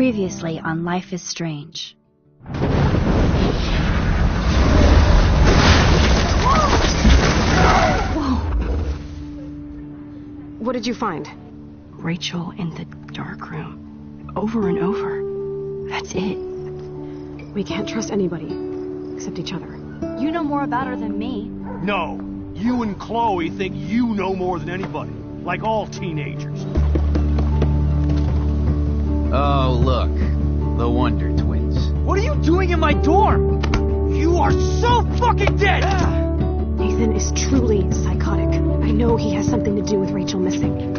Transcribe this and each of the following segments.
Previously on Life is Strange. Whoa! What did you find? Rachel in the dark room. Over and over. That's it. We can't trust anybody, except each other. You know more about her than me. No. You and Chloe think you know more than anybody. Like all teenagers. Oh, look. The Wonder Twins. What are you doing in my dorm? You are so fucking dead! Nathan is truly psychotic. I know he has something to do with Rachel missing.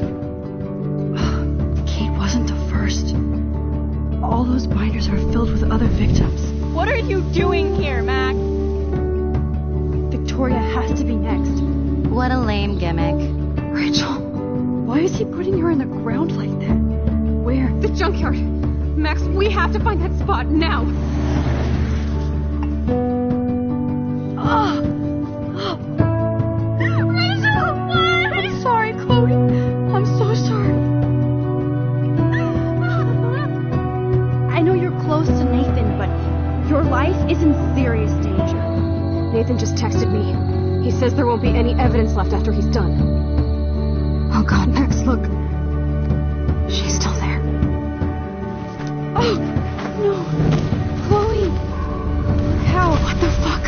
Kate wasn't the first. All those binders are filled with other victims. What are you doing here, Mac? Victoria has to be next. What a lame gimmick. Rachel, why is he putting her in the ground like that? Where? The junkyard! Max, we have to find that spot now! Rachel! I'm sorry, Chloe. I'm so sorry. I know you're close to Nathan, but your life is in serious danger. Nathan just texted me. He says there won't be any evidence left after he's done. Oh God, Max, look. She's still there. Oh, no. Chloe. How? What the fuck?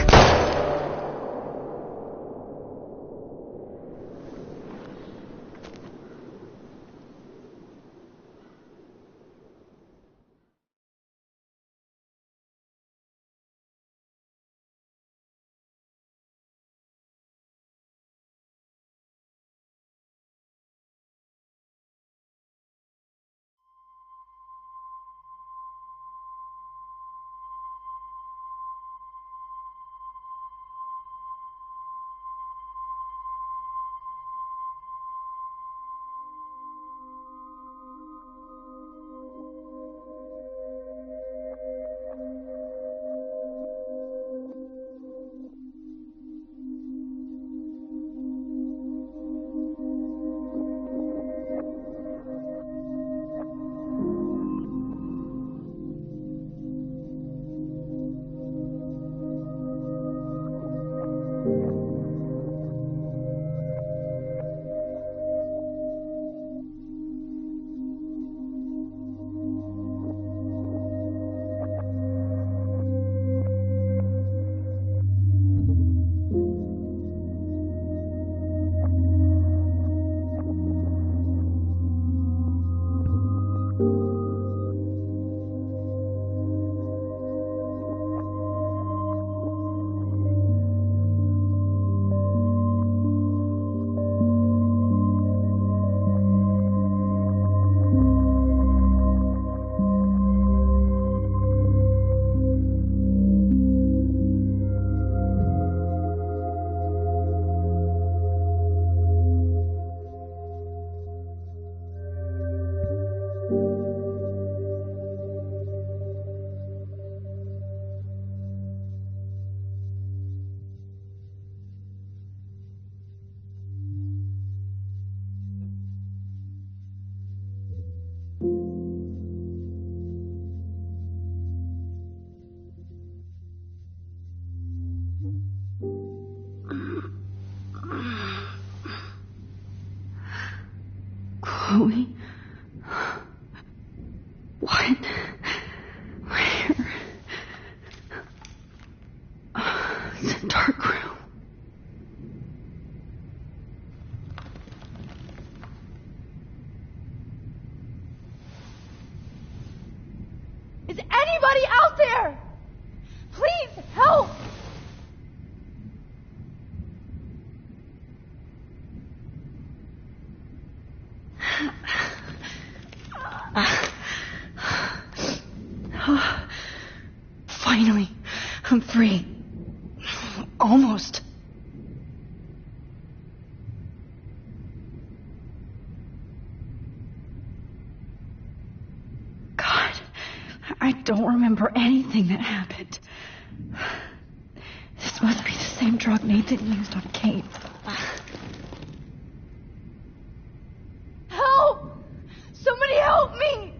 Chloe? What? Where? It's a dark room. Is anybody out there? Please help! Finally, I'm free. Almost. God, I don't remember anything that happened. This must be the same drug Nathan used on Kate. Help! Somebody help me!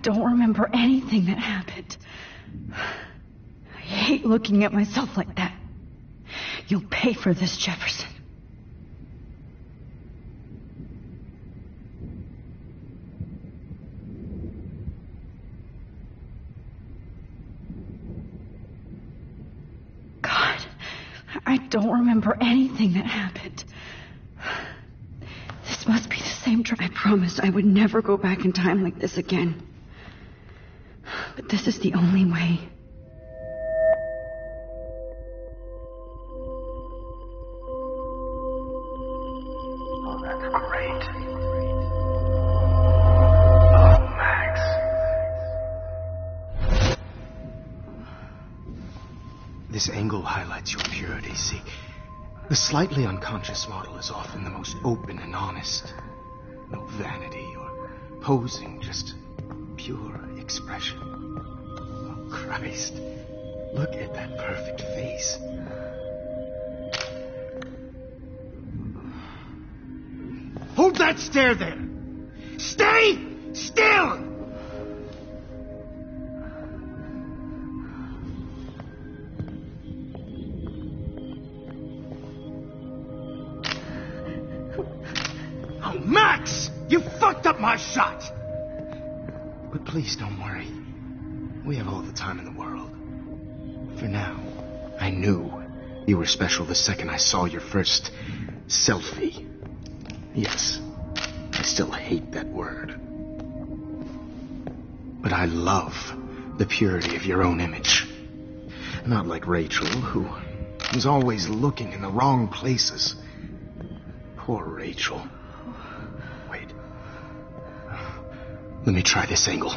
don't remember anything that happened. I hate looking at myself like that. You'll pay for this, Jefferson. God, I don't remember anything that happened. This must be the same trip. I promised I would never go back in time like this again. But this is the only way. Oh, that's great. Oh, Max. This angle highlights your purity, see? The slightly unconscious model is often the most open and honest. No vanity or posing, just pure expression. Oh, Christ. Look at that perfect face. Hold that stare there! Stay still! Oh, Max! You fucked up my shot! But please don't worry. We have all the time in the world. For now, I knew you were special the second I saw your first selfie. Yes, I still hate that word. But I love the purity of your own image. Not like Rachel, who was always looking in the wrong places. Poor Rachel. Wait. Let me try this angle.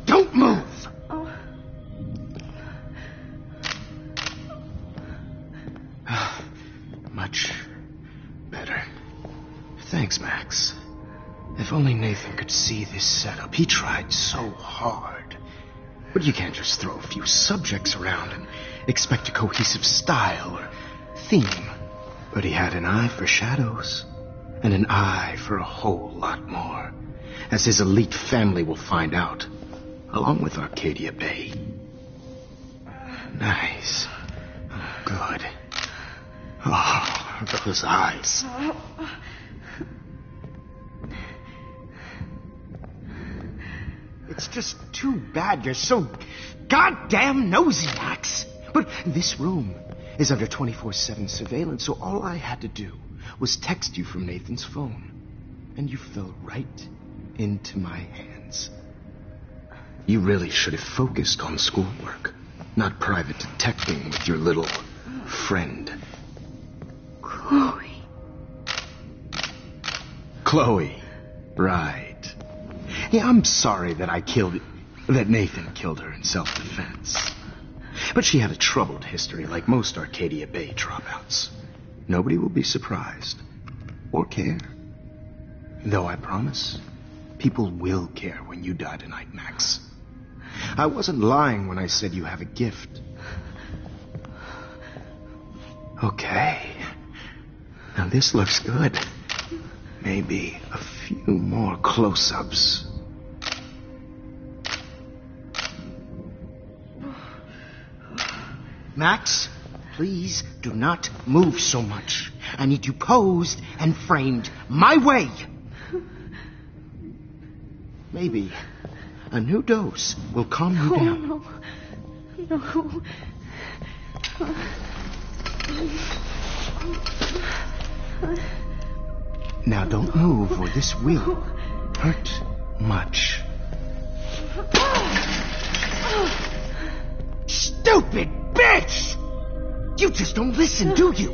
Don't move! Much better. Thanks, Max. If only Nathan could see this setup. He tried so hard. But you can't just throw a few subjects around and expect a cohesive style or theme. But he had an eye for shadows, and an eye for a whole lot more, as his elite family will find out, along with Arcadia Bay. Nice. Oh, good. Oh, those eyes. It's just too bad you're so goddamn nosy, Max. But this room is under 24/7 surveillance, so all I had to do was text you from Nathan's phone. And you fell right into my hands. You really should have focused on schoolwork, not private detecting with your little friend. Chloe. Right. Yeah, I'm sorry that Nathan killed her in self-defense. But she had a troubled history, like most Arcadia Bay dropouts. Nobody will be surprised. Or care. Though I promise, people will care when you die tonight, Max. I wasn't lying when I said you have a gift. Okay. Now this looks good. Maybe a few more close-ups. Max, please do not move so much. I need you posed and framed my way. Maybe a new dose will calm you down. No. Now don't move or this will hurt much. Stupid bitch! You just don't listen, do you?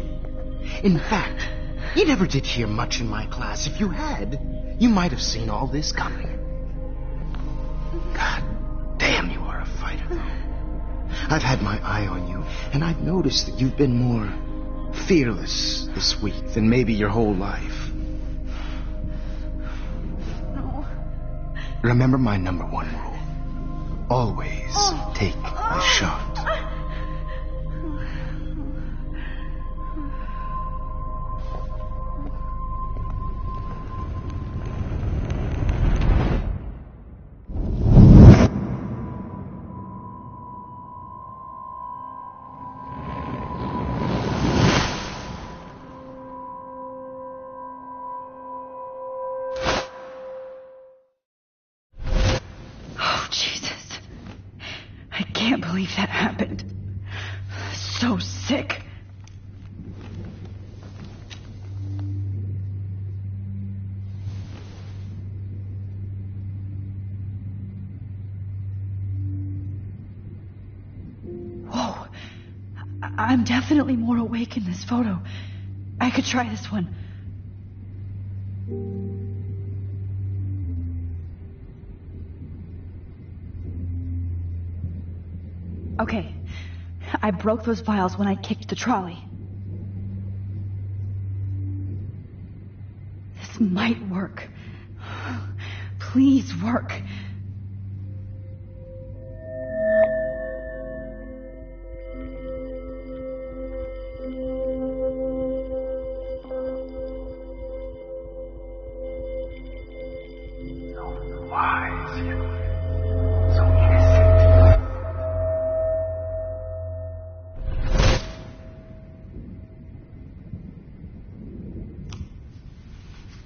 In fact, you never did hear much in my class. If you had, you might have seen all this coming. God damn, you are a fighter, though. I've had my eye on you, and I've noticed that you've been more fearless this week than maybe your whole life. No. Remember my number one rule. Always take a shot. can't believe that happened. So sick. Whoa. I'm definitely more awake in this photo. I could try this one. Okay. I broke those vials when I kicked the trolley. This might work. Please work.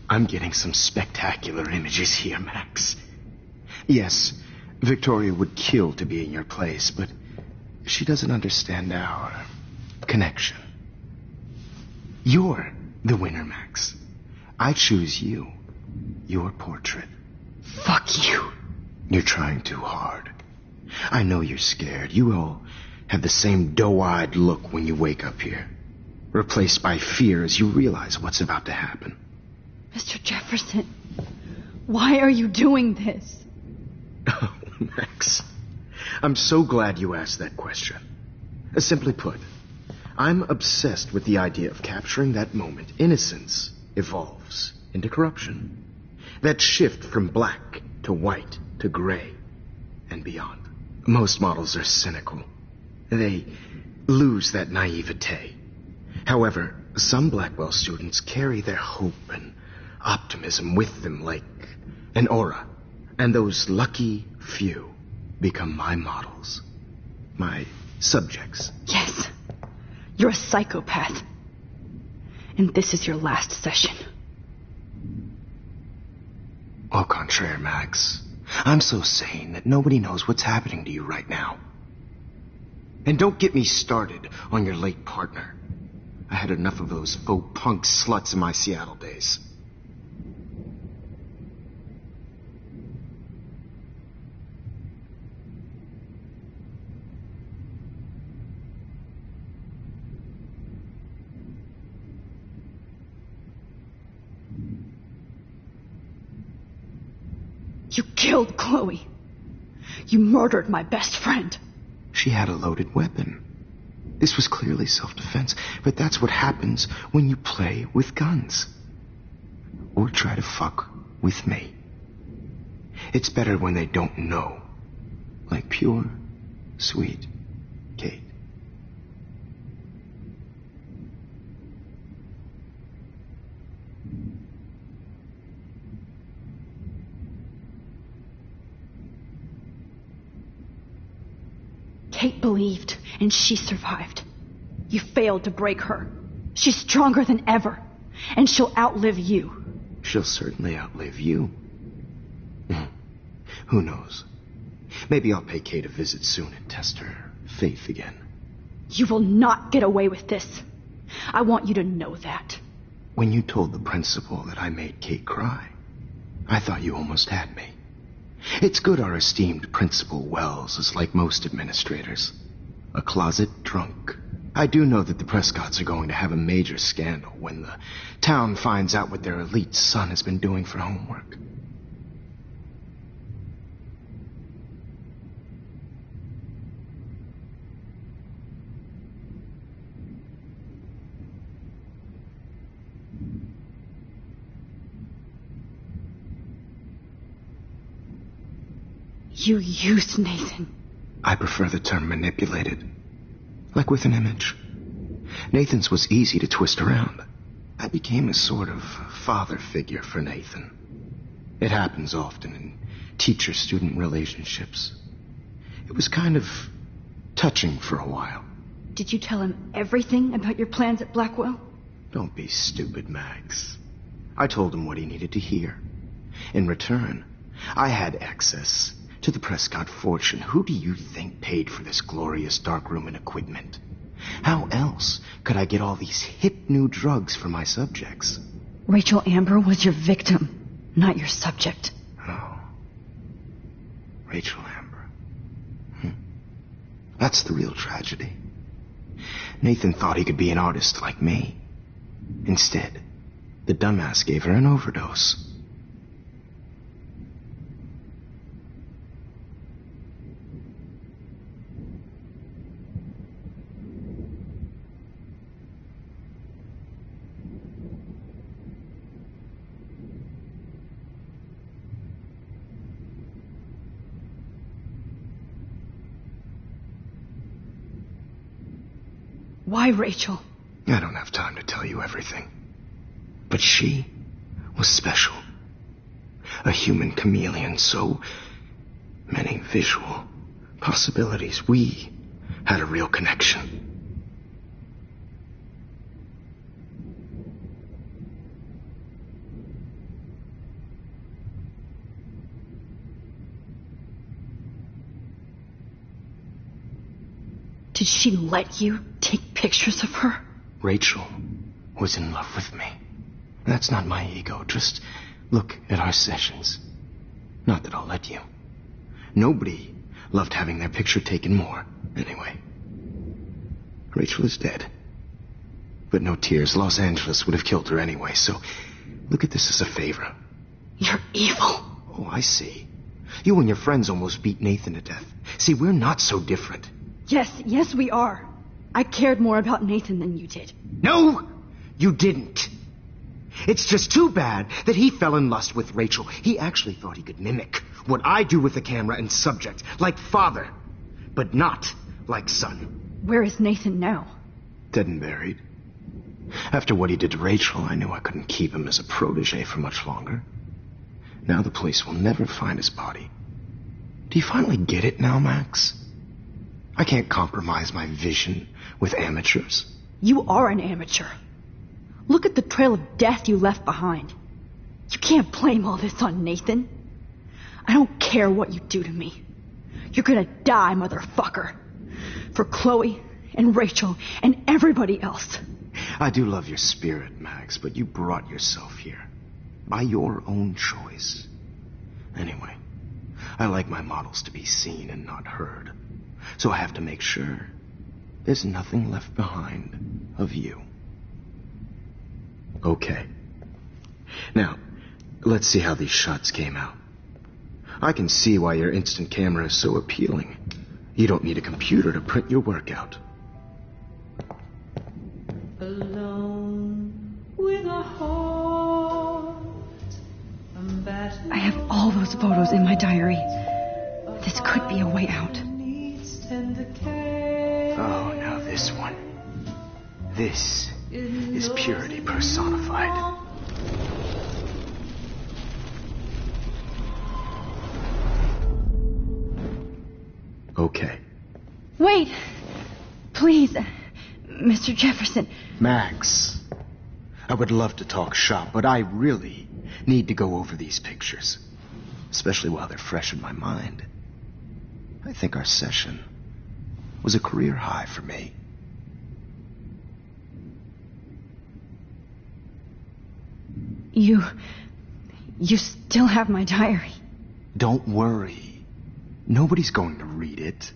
I'm getting some spectacular images here, Max. Yes, Victoria would kill to be in your place, but she doesn't understand our connection. You're the winner, Max. I choose you. Your portrait. Fuck you. You're trying too hard. I know you're scared. You all have the same doe-eyed look when you wake up here, replaced by fear as you realize what's about to happen. Mr. Jefferson, why are you doing this? Oh, Max, I'm so glad you asked that question. Simply put, I'm obsessed with the idea of capturing that moment innocence evolves into corruption. That shift from black to white to gray and beyond. Most models are cynical. They lose that naivete. However, some Blackwell students carry their hope and optimism with them like an aura. And those lucky few become my models. My subjects. Yes. You're a psychopath. And this is your last session. Au contraire, Max. I'm so sane that nobody knows what's happening to you right now. And don't get me started on your late partner. I had enough of those faux punk sluts in my Seattle days. You killed Chloe. You murdered my best friend. She had a loaded weapon. This was clearly self-defense, but that's what happens when you play with guns. Or try to fuck with me. It's better when they don't know. Like pure, sweet Kate. Kate believed, and she survived. You failed to break her. She's stronger than ever, and she'll outlive you. She'll certainly outlive you. Who knows? Maybe I'll pay Kate a visit soon and test her faith again. You will not get away with this. I want you to know that. When you told the principal that I made Kate cry, I thought you almost had me. It's good our esteemed Principal Wells is like most administrators. A closet drunk. I do know that the Prescotts are going to have a major scandal when the town finds out what their elite son has been doing for homework. You used Nathan. I prefer the term manipulated. Like with an image. Nathan's was easy to twist around. I became a sort of father figure for Nathan. It happens often in teacher-student relationships. It was kind of touching for a while. Did you tell him everything about your plans at Blackwell? Don't be stupid, Max. I told him what he needed to hear. In return, I had access To the Prescott fortune, who do you think paid for this glorious darkroom and equipment? How else could I get all these hip new drugs for my subjects? Rachel Amber was your victim, not your subject. Oh. Rachel Amber. That's the real tragedy. Nathan thought he could be an artist like me. Instead, the dumbass gave her an overdose. Why, Rachel? I don't have time to tell you everything. But she was special. A human chameleon, so many visual possibilities. We had a real connection. Did she let you take pictures of her? Rachel was in love with me. That's not my ego. Just look at our sessions. Not that I'll let you. Nobody loved having their picture taken more. Anyway, Rachel is dead. But no tears. Los Angeles would have killed her anyway, so look at this as a favor. You're evil. Oh, I see. You and your friends almost beat Nathan to death. See, we're not so different. Yes, we are. I cared more about Nathan than you did. No, you didn't. It's just too bad that he fell in lust with Rachel. He actually thought he could mimic what I do with the camera and subject, like father, but not like son. Where is Nathan now? Dead and buried. After what he did to Rachel, I knew I couldn't keep him as a protege for much longer. Now the police will never find his body. Do you finally get it now, Max? I can't compromise my vision with amateurs. You are an amateur. Look at the trail of death you left behind. You can't blame all this on Nathan. I don't care what you do to me. You're gonna die, motherfucker. For Chloe and Rachel and everybody else. I do love your spirit, Max, but you brought yourself here. By your own choice. Anyway, I like my models to be seen and not heard. So I have to make sure there's nothing left behind of you. Okay. Now, let's see how these shots came out. I can see why your instant camera is so appealing. You don't need a computer to print your work out. Alone with a heart, I have all those photos in my diary. This could be a way out. Oh, now this one. This is purity personified. Okay. Wait! Please, Mr. Jefferson. Max, I would love to talk shop, but I really need to go over these pictures. Especially while they're fresh in my mind. I think our session was a career high for me. You still have my diary. Don't worry. Nobody's going to read it.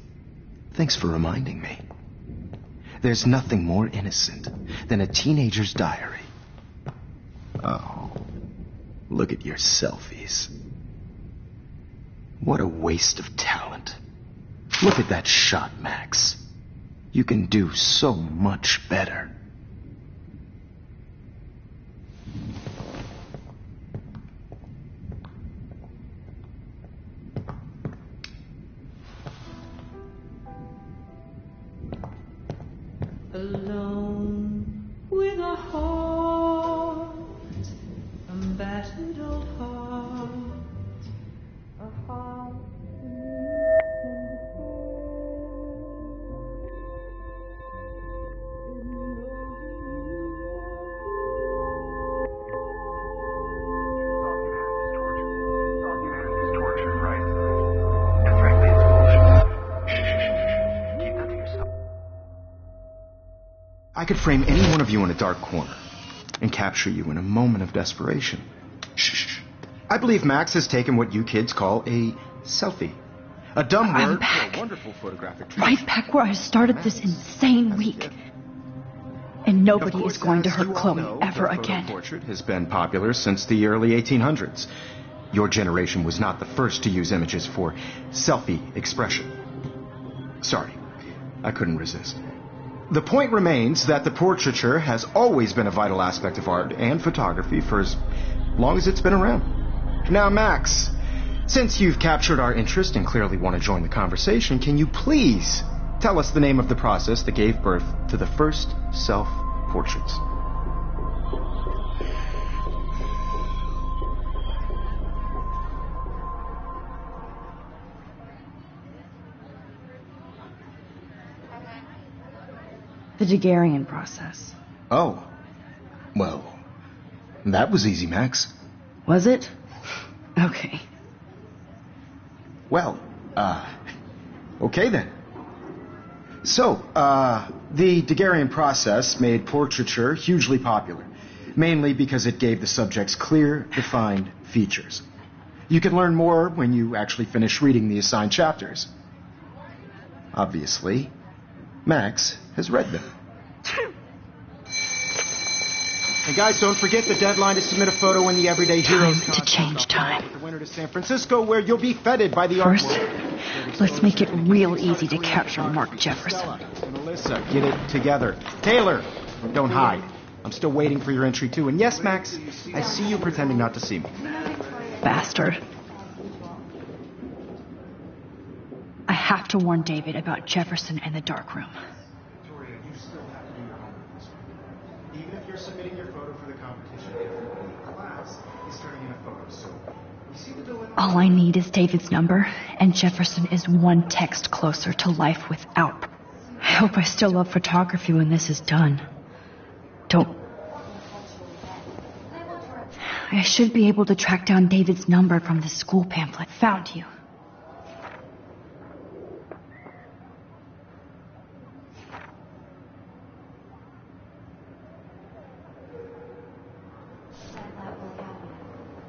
Thanks for reminding me. There's nothing more innocent than a teenager's diary. Oh, look at your selfies. What a waste of talent. Look at that shot, Max. You can do so much better. alone with a heart, a battered old heart, a heart. I could frame any one of you in a dark corner and capture you in a moment of desperation. Shh. I believe Max has taken what you kids call a selfie. A dumb word for a wonderful photographic treat. Right back where I started this insane week. And nobody is going to hurt Chloe ever again. The portrait has been popular since the early 1800s. Your generation was not the first to use images for selfie expression. Sorry, I couldn't resist. The point remains that the portraiture has always been a vital aspect of art and photography for as long as it's been around. Now, Max, since you've captured our interest and clearly want to join the conversation, can you please tell us the name of the process that gave birth to the first self-portraits? The Daguerrean process. Oh. Well, that was easy, Max. Was it? Okay. Well, okay then. So, the Daguerrean process made portraiture hugely popular, mainly because it gave the subjects clear, defined features. You can learn more when you actually finish reading the assigned chapters. Obviously, Max has read them. And guys, don't forget the deadline to submit a photo in the Everyday Heroes to change time. With the winter to San Francisco, where you'll be feted by the First, art world. let's make it real easy to capture Mark Jefferson. And Alyssa, get it together. Taylor, don't hide. I'm still waiting for your entry too. And yes, Max, I see you pretending not to see me. Bastard. I have to warn David about Jefferson and the dark room. Victoria, you still have to do your homework this week. Even if you're submitting your photo for the competition, everybody in class is turning in a photo. So, you see the dilemma? All I need is David's number, and Jefferson is one text closer to life without. I hope I still love photography when this is done. I should be able to track down David's number from the school pamphlet. Found you.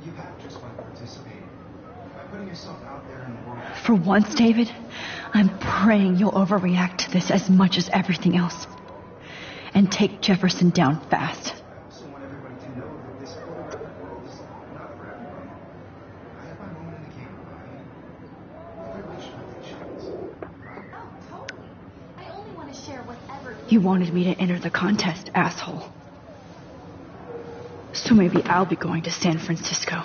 You have just by participating. By putting yourself out there in the world. For once, David, I'm praying you'll overreact to this as much as everything else. And take Jefferson down fast. I also want everybody to know that this photographic world is not for everybody. I have my moment in the camera. I wish nothing shines. Oh, totally. I only want to share whatever. You wanted me to enter the contest, asshole. So maybe I'll be going to San Francisco.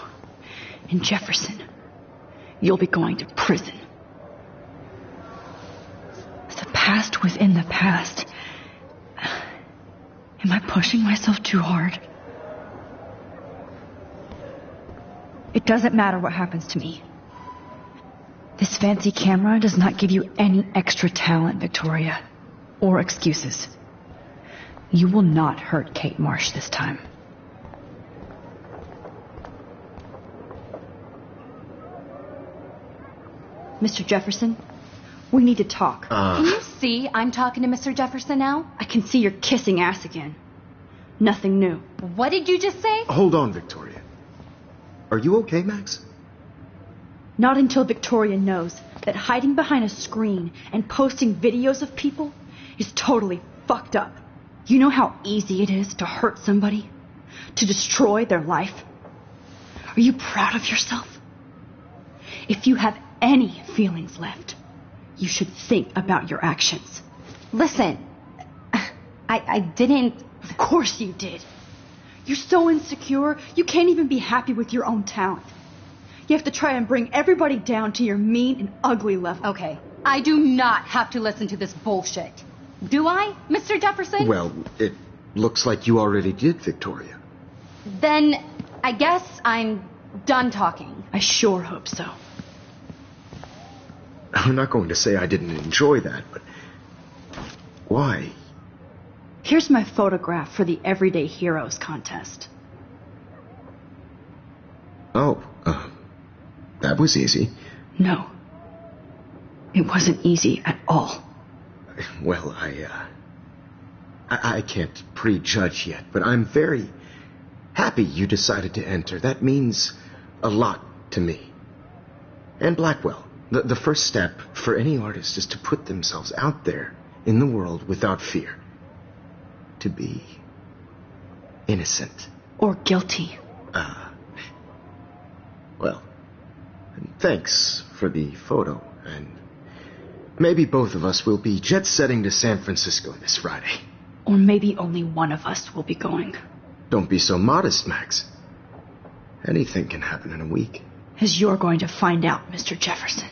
And Jefferson, you'll be going to prison. The past within the past. Am I pushing myself too hard? It doesn't matter what happens to me. This fancy camera does not give you any extra talent, Victoria. Or excuses. You will not hurt Kate Marsh this time. Mr. Jefferson, we need to talk. Can you see I'm talking to Mr. Jefferson now? I can see you're kissing ass again. Nothing new. What did you just say? Hold on, Victoria. Are you okay, Max? Not until Victoria knows that hiding behind a screen and posting videos of people is totally fucked up. You know how easy it is to hurt somebody? To destroy their life? Are you proud of yourself? If you have any feelings left, you should think about your actions. Listen, I didn't... Of course you did. You're so insecure, you can't even be happy with your own talent. You have to try and bring everybody down to your mean and ugly level. Okay, I do not have to listen to this bullshit. Do I, Mr. Jefferson? Well, it looks like you already did, Victoria. Then I guess I'm done talking. I sure hope so. I'm not going to say I didn't enjoy that, but why? Here's my photograph for the Everyday Heroes contest. Oh, that was easy. No. It wasn't easy at all. Well, I can't prejudge yet, but I'm very happy you decided to enter. That means a lot to me. And Blackwell. The first step for any artist is to put themselves out there in the world without fear. To be innocent. Or guilty. Well, thanks for the photo, and maybe both of us will be jet-setting to San Francisco this Friday. Or maybe only one of us will be going. Don't be so modest, Max. Anything can happen in a week. As you're going to find out, Mr. Jefferson.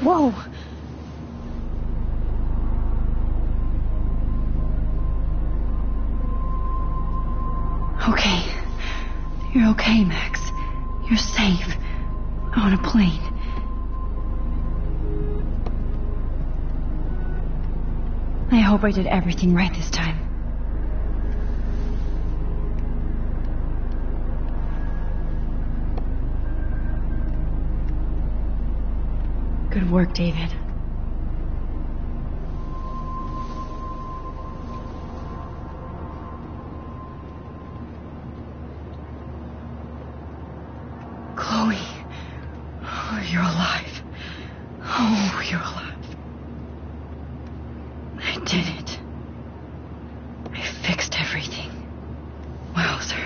Whoa! Okay. You're okay, Max. You're safe. On a plane. I hope I did everything right this time. Good work, David. Chloe. Oh, you're alive. Oh, you're alive. I did it. I fixed everything. Wowzer.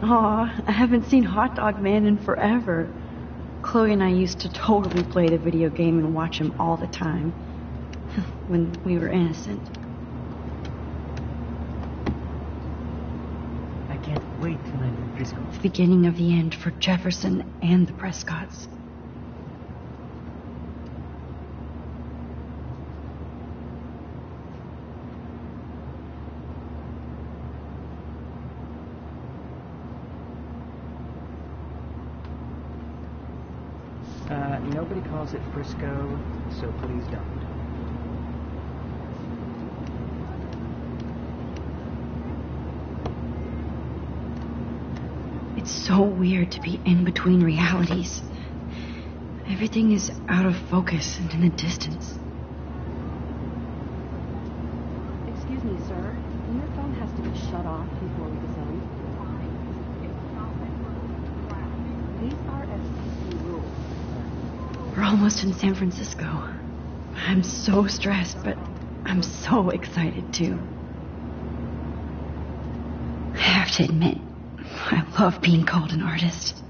Aw, I haven't seen Hot Dog Man in forever. Chloe and I used to totally play the video game and watch him all the time. When we were innocent. I can't wait to land in Frisco. The beginning of the end for Jefferson and the Prescotts. Nobody calls it Frisco, so please don't. It's so weird to be in between realities. Everything is out of focus and in the distance. Excuse me, sir. Your phone has to be shut off before we descend. These are FCC rules. We're almost in San Francisco. I'm so stressed, but I'm so excited too. I have to admit, I love being called an artist.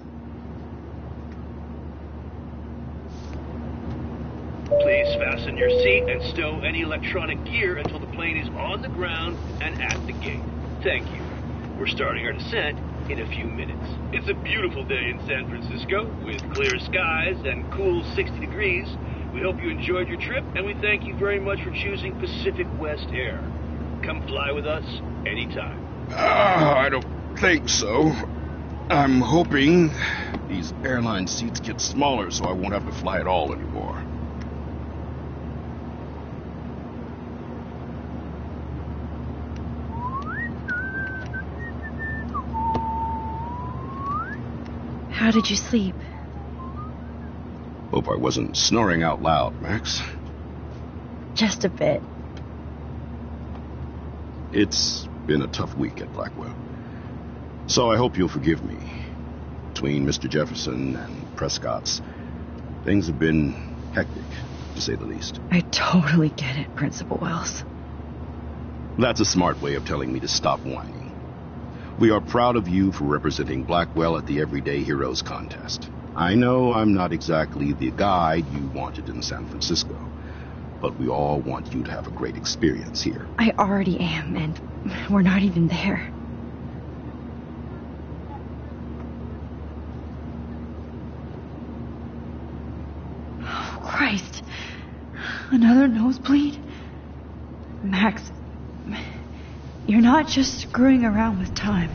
Please fasten your seat and stow any electronic gear until the plane is on the ground and at the gate. Thank you. We're starting our descent in a few minutes. It's a beautiful day in San Francisco with clear skies and cool 60 degrees. We hope you enjoyed your trip, and we thank you very much for choosing Pacific West Air. Come fly with us anytime. I don't think so. I'm hoping these airline seats get smaller so I won't have to fly at all anymore. How did you sleep? Hope I wasn't snoring out loud, Max. Just a bit. It's been a tough week at Blackwell. So I hope you'll forgive me. Between Mr. Jefferson and Prescott's, things have been hectic, to say the least. I totally get it, Principal Wells. That's a smart way of telling me to stop whining. We are proud of you for representing Blackwell at the Everyday Heroes contest. I know I'm not exactly the guide you wanted in San Francisco, but we all want you to have a great experience here. I already am, and we're not even there. Oh, Christ. Another nosebleed? Max, you're not just screwing around with time.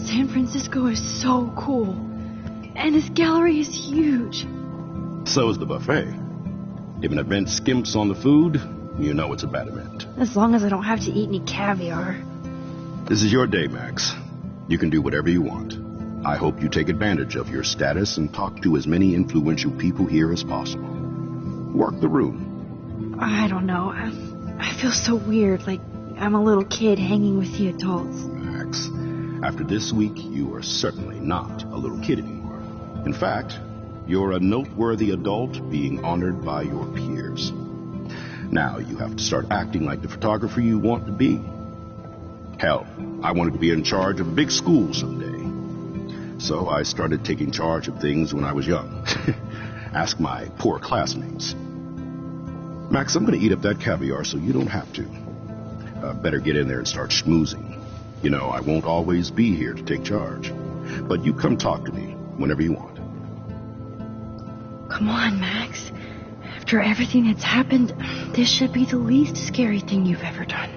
San Francisco is so cool. And this gallery is huge. So is the buffet. If an event skimps on the food, you know it's a bad event. As long as I don't have to eat any caviar. This is your day, Max. You can do whatever you want. I hope you take advantage of your status and talk to as many influential people here as possible. Work the room. I don't know. I feel so weird, like I'm a little kid hanging with the adults. Max, after this week, you are certainly not a little kid anymore. In fact, you're a noteworthy adult being honored by your peers. Now you have to start acting like the photographer you want to be. Hell, I wanted to be in charge of a big school someday. So I started taking charge of things when I was young. Ask my poor classmates. Max, I'm going to eat up that caviar so you don't have to. Better get in there and start schmoozing. You know, I won't always be here to take charge. But you come talk to me whenever you want. Come on, Max. After everything that's happened, this should be the least scary thing you've ever done.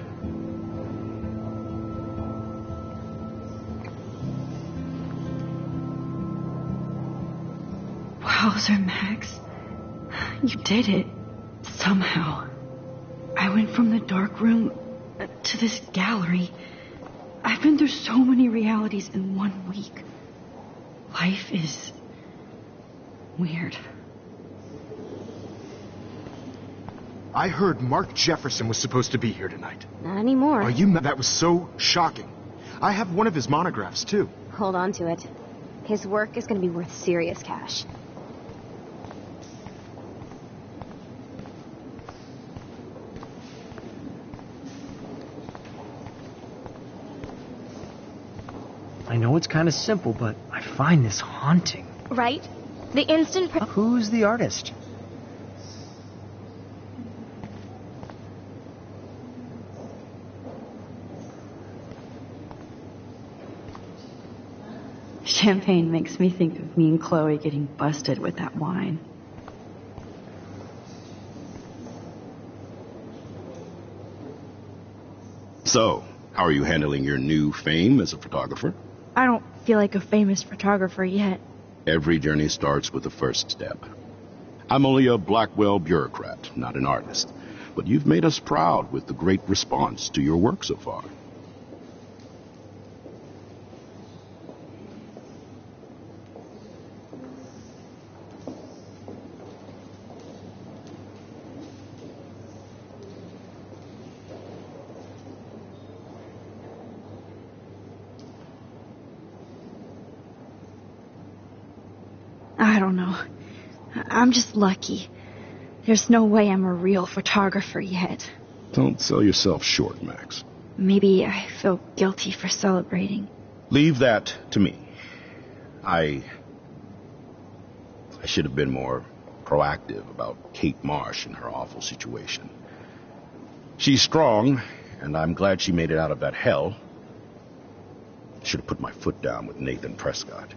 Wowzer, Max. You did it. Somehow. I went from the dark room to this gallery. I've been through so many realities in 1 week. Life is weird. I heard Mark Jefferson was supposed to be here tonight. Not anymore. Are you? That was so shocking. I have one of his monographs, too. Hold on to it. His work is going to be worth serious cash. I know it's kind of simple, but I find this haunting. Right? The instant... Who's the artist? Champagne makes me think of me and Chloe getting busted with that wine. So, how are you handling your new fame as a photographer? I don't feel like a famous photographer yet. Every journey starts with the first step. I'm only a Blackwell bureaucrat, not an artist. But you've made us proud with the great response to your work so far. don't know. I'm just lucky. There's no way I'm a real photographer yet. Don't sell yourself short, Max. Maybe I feel guilty for celebrating. Leave that to me. I should have been more proactive about Kate Marsh and her awful situation. She's strong, and I'm glad she made it out of that hell. Should have put my foot down with Nathan Prescott.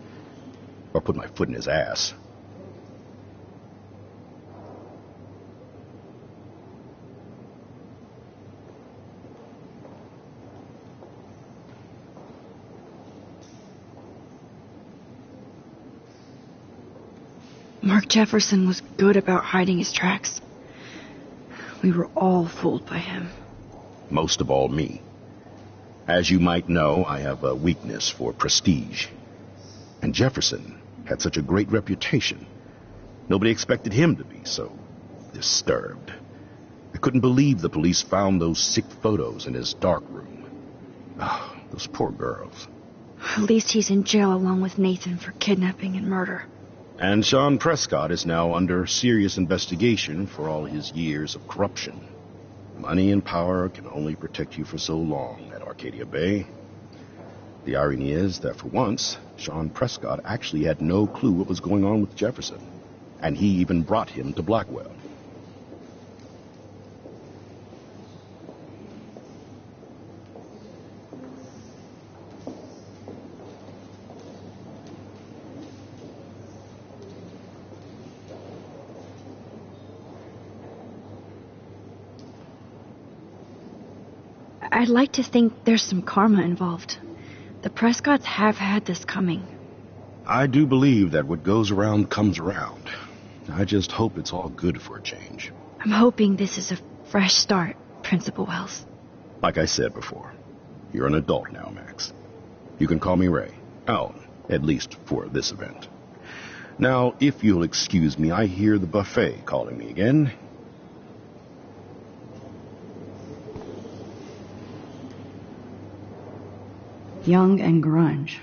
Or put my foot in his ass. Mark Jefferson was good about hiding his tracks. We were all fooled by him. Most of all, me. As you might know, I have a weakness for prestige. And Jefferson had such a great reputation. Nobody expected him to be so disturbed. I couldn't believe the police found those sick photos in his dark room. Oh, those poor girls. At least he's in jail along with Nathan for kidnapping and murder. And Sean Prescott is now under serious investigation for all his years of corruption. Money and power can only protect you for so long at Arcadia Bay. The irony is that for once, Sean Prescott actually had no clue what was going on with Jefferson. And he even brought him to Blackwell. I'd like to think there's some karma involved. The Prescotts have had this coming. I do believe that what goes around comes around. I just hope it's all good for a change. I'm hoping this is a fresh start, Principal Wells. Like I said before, you're an adult now, Max. You can call me Ray. Oh, at least for this event. Now, if you'll excuse me, I hear the buffet calling me again. Young and grunge.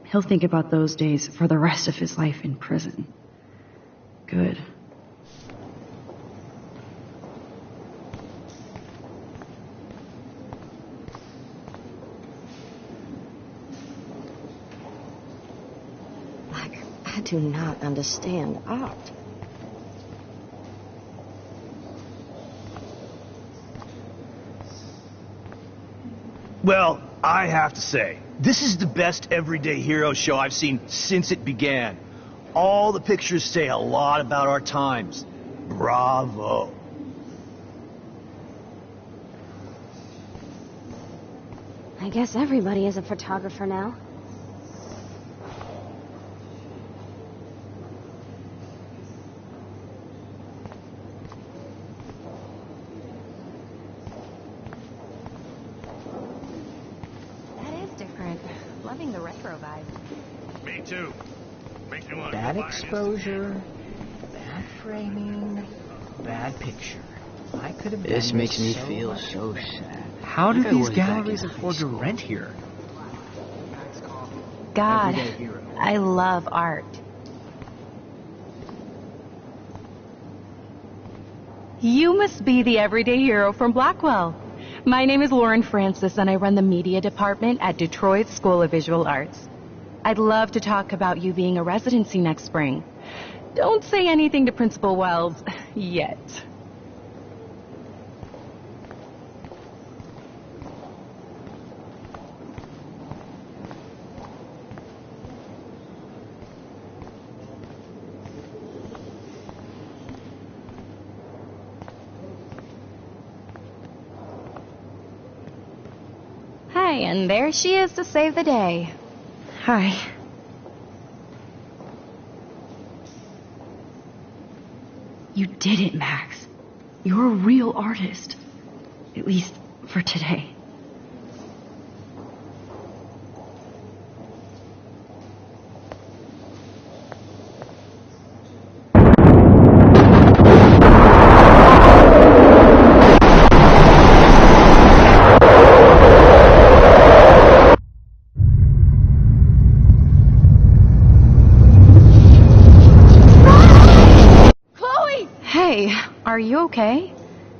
He'll think about those days for the rest of his life in prison. Good. I do not understand art. Well, I have to say, this is the best everyday hero show I've seen since it began. All the pictures say a lot about our times. Bravo. I guess everybody is a photographer now. Loving the retro vibe. Me too. Makes me want to Bad buy an exposure, bad framing, bad picture. I could have This done makes me so feel much. so sad. How do Like I these was back in galleries high afford to school. rent here? God, Everyday hero. I love art. You must be the everyday hero from Blackwell. My name is Lauren Francis, and I run the media department at Detroit School of Visual Arts. I'd love to talk about you being a residency next spring. Don't say anything to Principal Wells yet. Hi, and there she is to save the day. Hi. You did it, Max. You're a real artist. At least for today. you okay?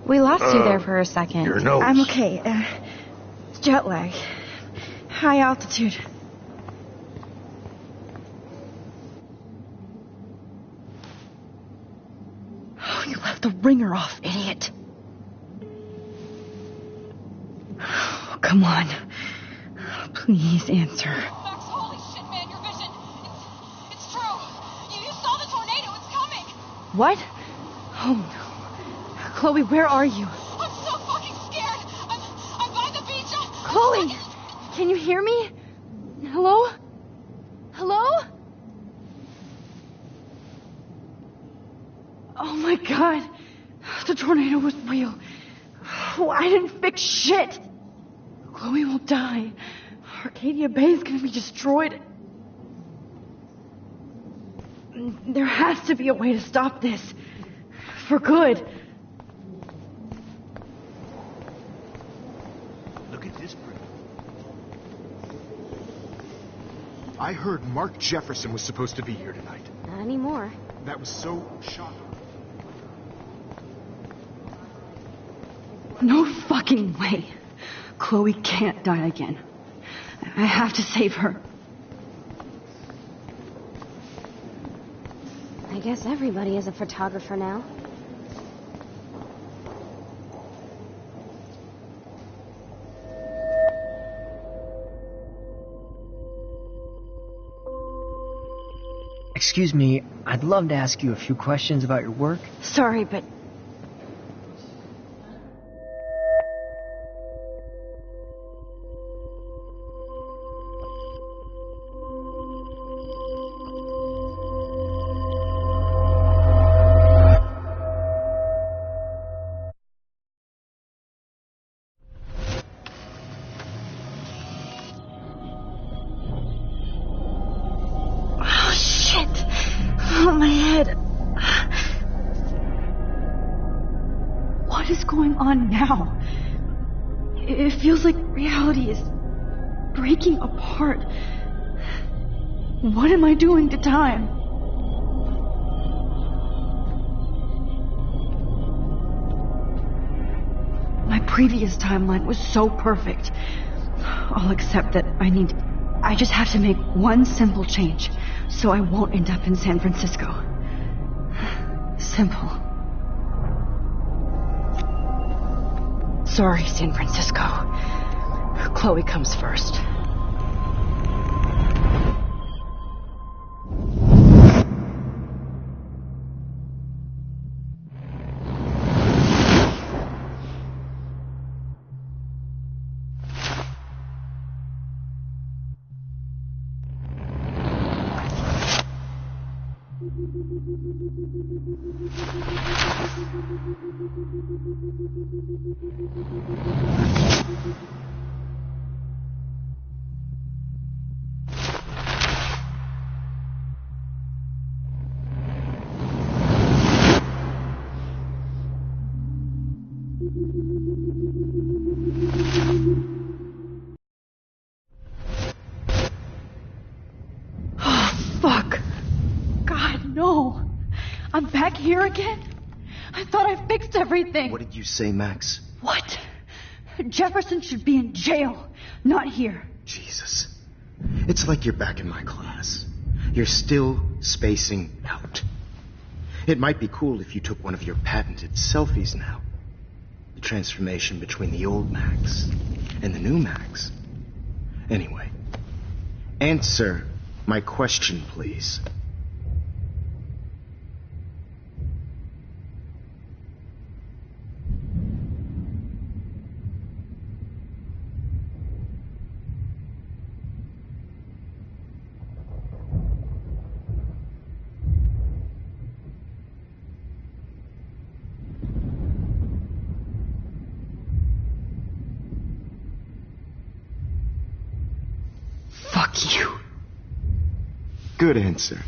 We lost you there for a second. Your nose. I'm okay. Jet lag. High altitude. Oh, you left the ringer off, idiot. Oh, come on. Please answer. Max, holy shit, man, your vision. It's true. You saw the tornado. It's coming. What? Oh, no. Chloe, where are you? I'm so fucking scared. I'm by the beach. Chloe! Can you hear me? Hello? Hello? Oh my god. The tornado was real. Oh, I didn't fix shit. Chloe will die. Arcadia Bay is gonna be destroyed. There has to be a way to stop this. For good. Look at this print. I heard Mark Jefferson was supposed to be here tonight. Not anymore. That was so shocking. No fucking way. Chloe can't die again. I have to save her. I guess everybody is a photographer now. Excuse me, I'd love to ask you a few questions about your work. Sorry, but... Oh, my head. What is going on now? It feels like reality is breaking apart. What am I doing to time? My previous timeline was so perfect. I'll accept that I just have to make one simple change, so I won't end up in San Francisco. Simple. Sorry, San Francisco. Chloe comes first. Fuck. God, no. I'm back here again? I thought I fixed everything. What did you say, Max? What? Jefferson should be in jail, not here. Jesus. It's like you're back in my class. You're still spacing out. It might be cool if you took one of your patented selfies now. The transformation between the old Max and the new Max. Anyway, answer my question, please. Fuck you. Good answer.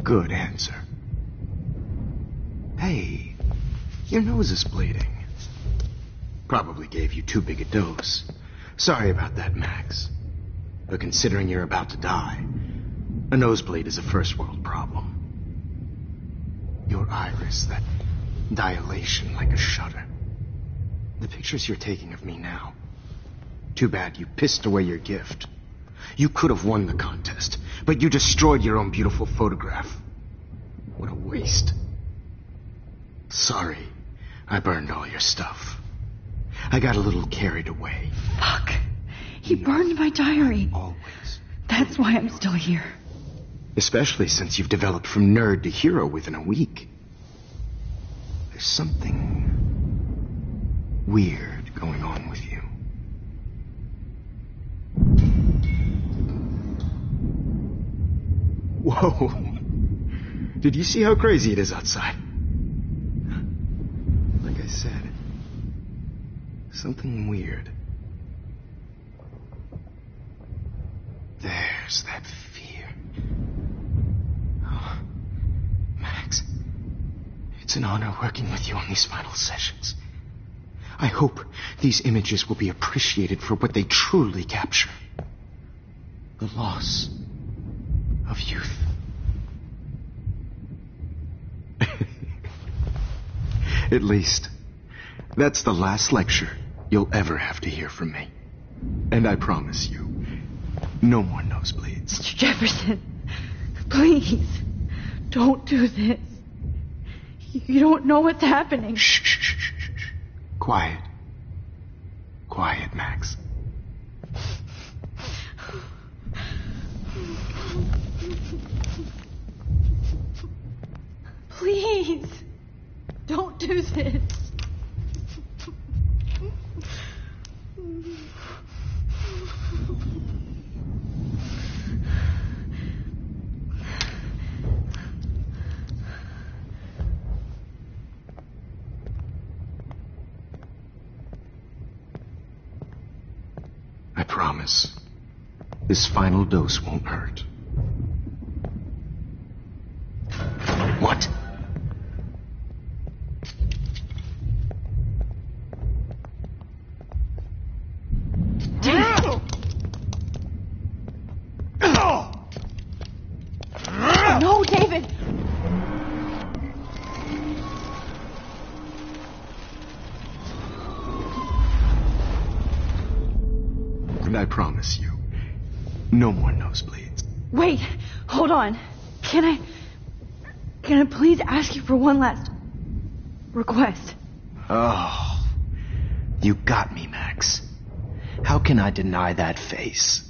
Good answer. Hey, your nose is bleeding. Probably gave you too big a dose. Sorry about that, Max. But considering you're about to die, a nosebleed is a first world problem. Your iris, that dilation like a shutter. The pictures you're taking of me now. Too bad you pissed away your gift. You could have won the contest, but you destroyed your own beautiful photograph. What a waste. Sorry, I burned all your stuff. I got a little carried away. Fuck. He burned my diary. Always. That's why I'm still here. Especially since you've developed from nerd to hero within a week. There's something weird going on with you. Whoa. Did you see how crazy it is outside? Like I said, something weird. There's that fear. Oh, Max, it's an honor working with you on these final sessions. I hope these images will be appreciated for what they truly capture. The loss of youth. At least, that's the last lecture you'll ever have to hear from me. And I promise you, no more nosebleeds. Mr. Jefferson, please, don't do this. You don't know what's happening. Shh, shh, shh, shh, shh. Quiet. Quiet, Max. Please, don't do this. I promise, this final dose won't hurt. What? And I promise you, no more nosebleeds. Wait, hold on. Can I please ask you for one last request? Oh, you got me, Max. How can I deny that face?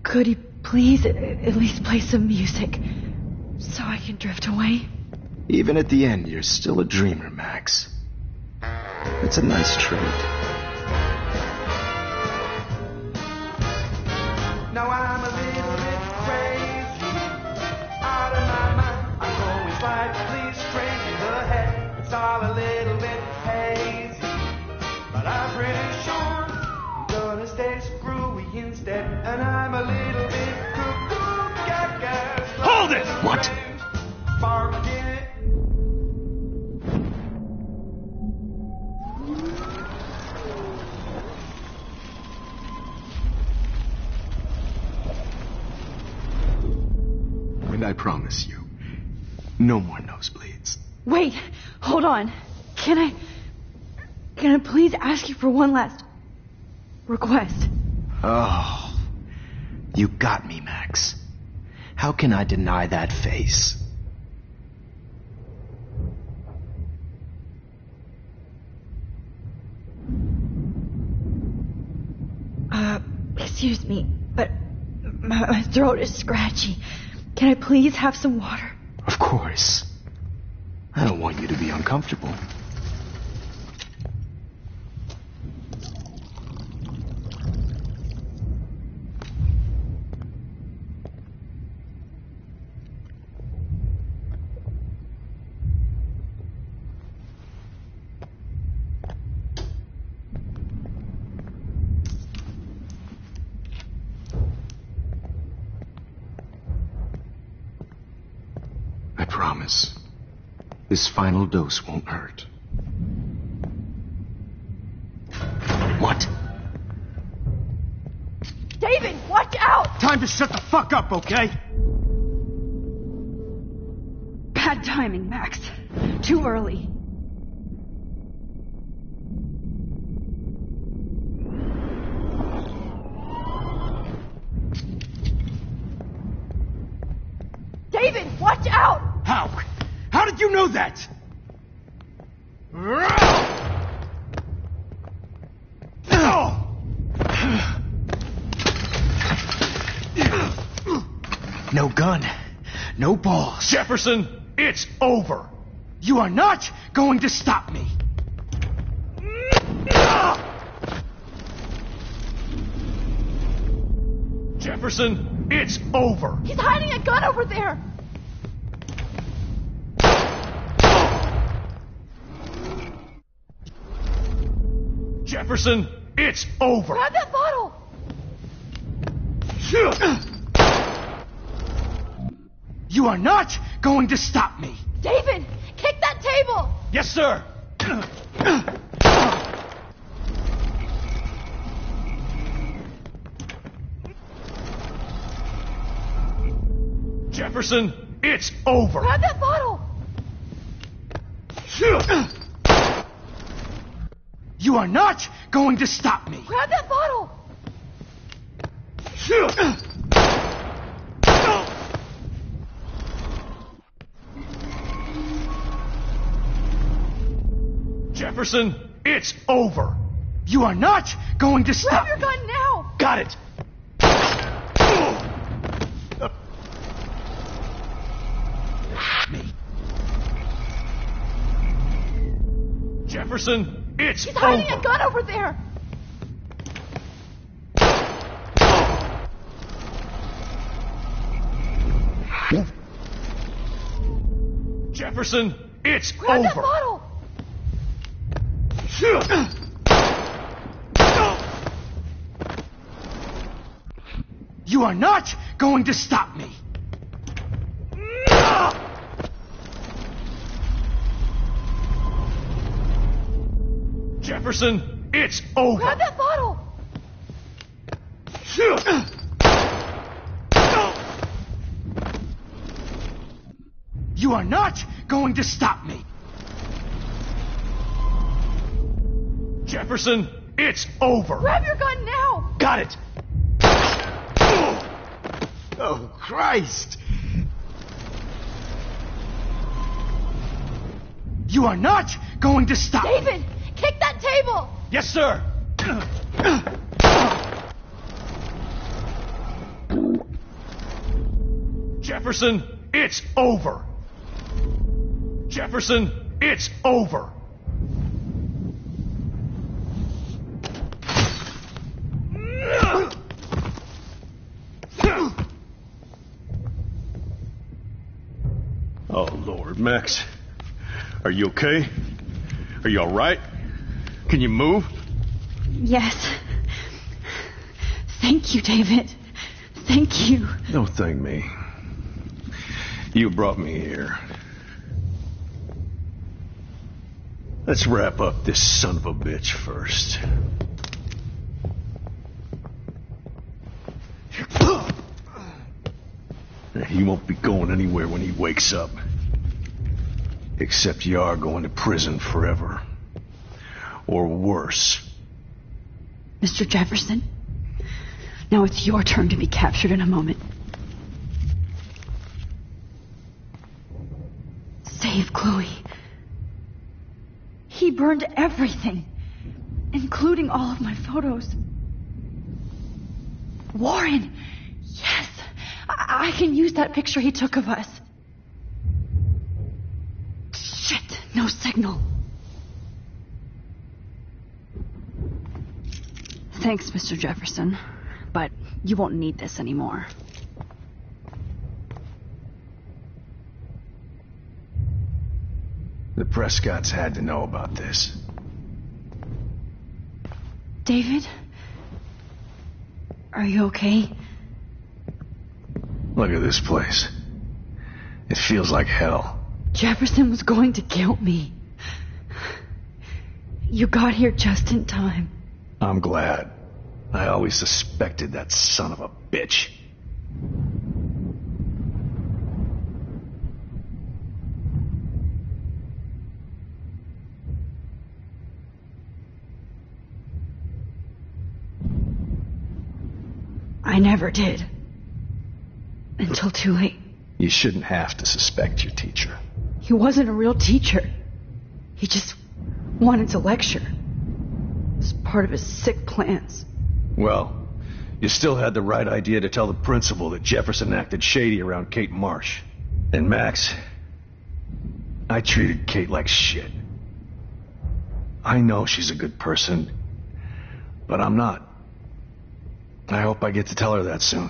Could you please at least play some music so I can drift away? Even at the end, you're still a dreamer, Max. It's a nice trait. Now I'm a little bit crazy, out of my mind. I'm going slightly straight in the head. It's all a little bit hazy, but I'm pretty sure I'm gonna stay screwy instead. And I'm a little bit cuckoo, gaga. Hold it! What? Forget it. And I promise you, no more nosebleeds. Wait, hold on. Can I please ask you for one last request? Oh, you got me, Max. How can I deny that face? Excuse me, but my throat is scratchy. Can I please have some water? Of course. I don't want you to be uncomfortable. I promise. This final dose won't hurt. What? David, watch out! Time to shut the fuck up, okay? Bad timing, Max. Too early. David, watch out! How? How did you know that? No gun. No balls. Jefferson, it's over. You are not going to stop me. Jefferson, it's over. He's hiding a gun over there! Jefferson, it's over. Grab that bottle! You are not going to stop me. David, kick that table! Yes, sir. Jefferson, it's over. Grab that bottle! You are not going to stop me. Grab that bottle! Jefferson, it's over. You are not going to stop Grab your gun now! Got it. Me. Jefferson, it's He's hiding over. a gun over there! Jefferson, it's Grab over. that bottle! You are not going to stop me. Jefferson, it's over. Grab that bottle! You are not going to stop me. Jefferson, it's over. Grab your gun now! Got it. Oh, Christ! You are not going to stop! David, kick that table! Yes, sir. Jefferson, it's over. Jefferson, it's over. Oh, Lord, Max. Are you okay? Are you all right? Can you move? Yes. Thank you, David. Thank you. Don't thank me. You brought me here. Let's wrap up this son of a bitch first. He won't be going anywhere when he wakes up. Except you are going to prison forever. Or worse. Mr. Jefferson, now it's your turn to be captured in a moment. Save Chloe. He burned everything, including all of my photos. Warren, yes, I can use that picture he took of us. Shit, no signal. Thanks, Mr. Jefferson, but you won't need this anymore. The Prescotts had to know about this. David? Are you okay? Look at this place. It feels like hell. Jefferson was going to kill me. You got here just in time. I'm glad. I always suspected that son of a bitch. I never did. Until too late. You shouldn't have to suspect your teacher. He wasn't a real teacher. He just wanted to lecture. It's part of his sick plans. Well, you still had the right idea to tell the principal that Jefferson acted shady around Kate Marsh. And Max, I treated Kate like shit. I know she's a good person, but I'm not. I hope I get to tell her that soon.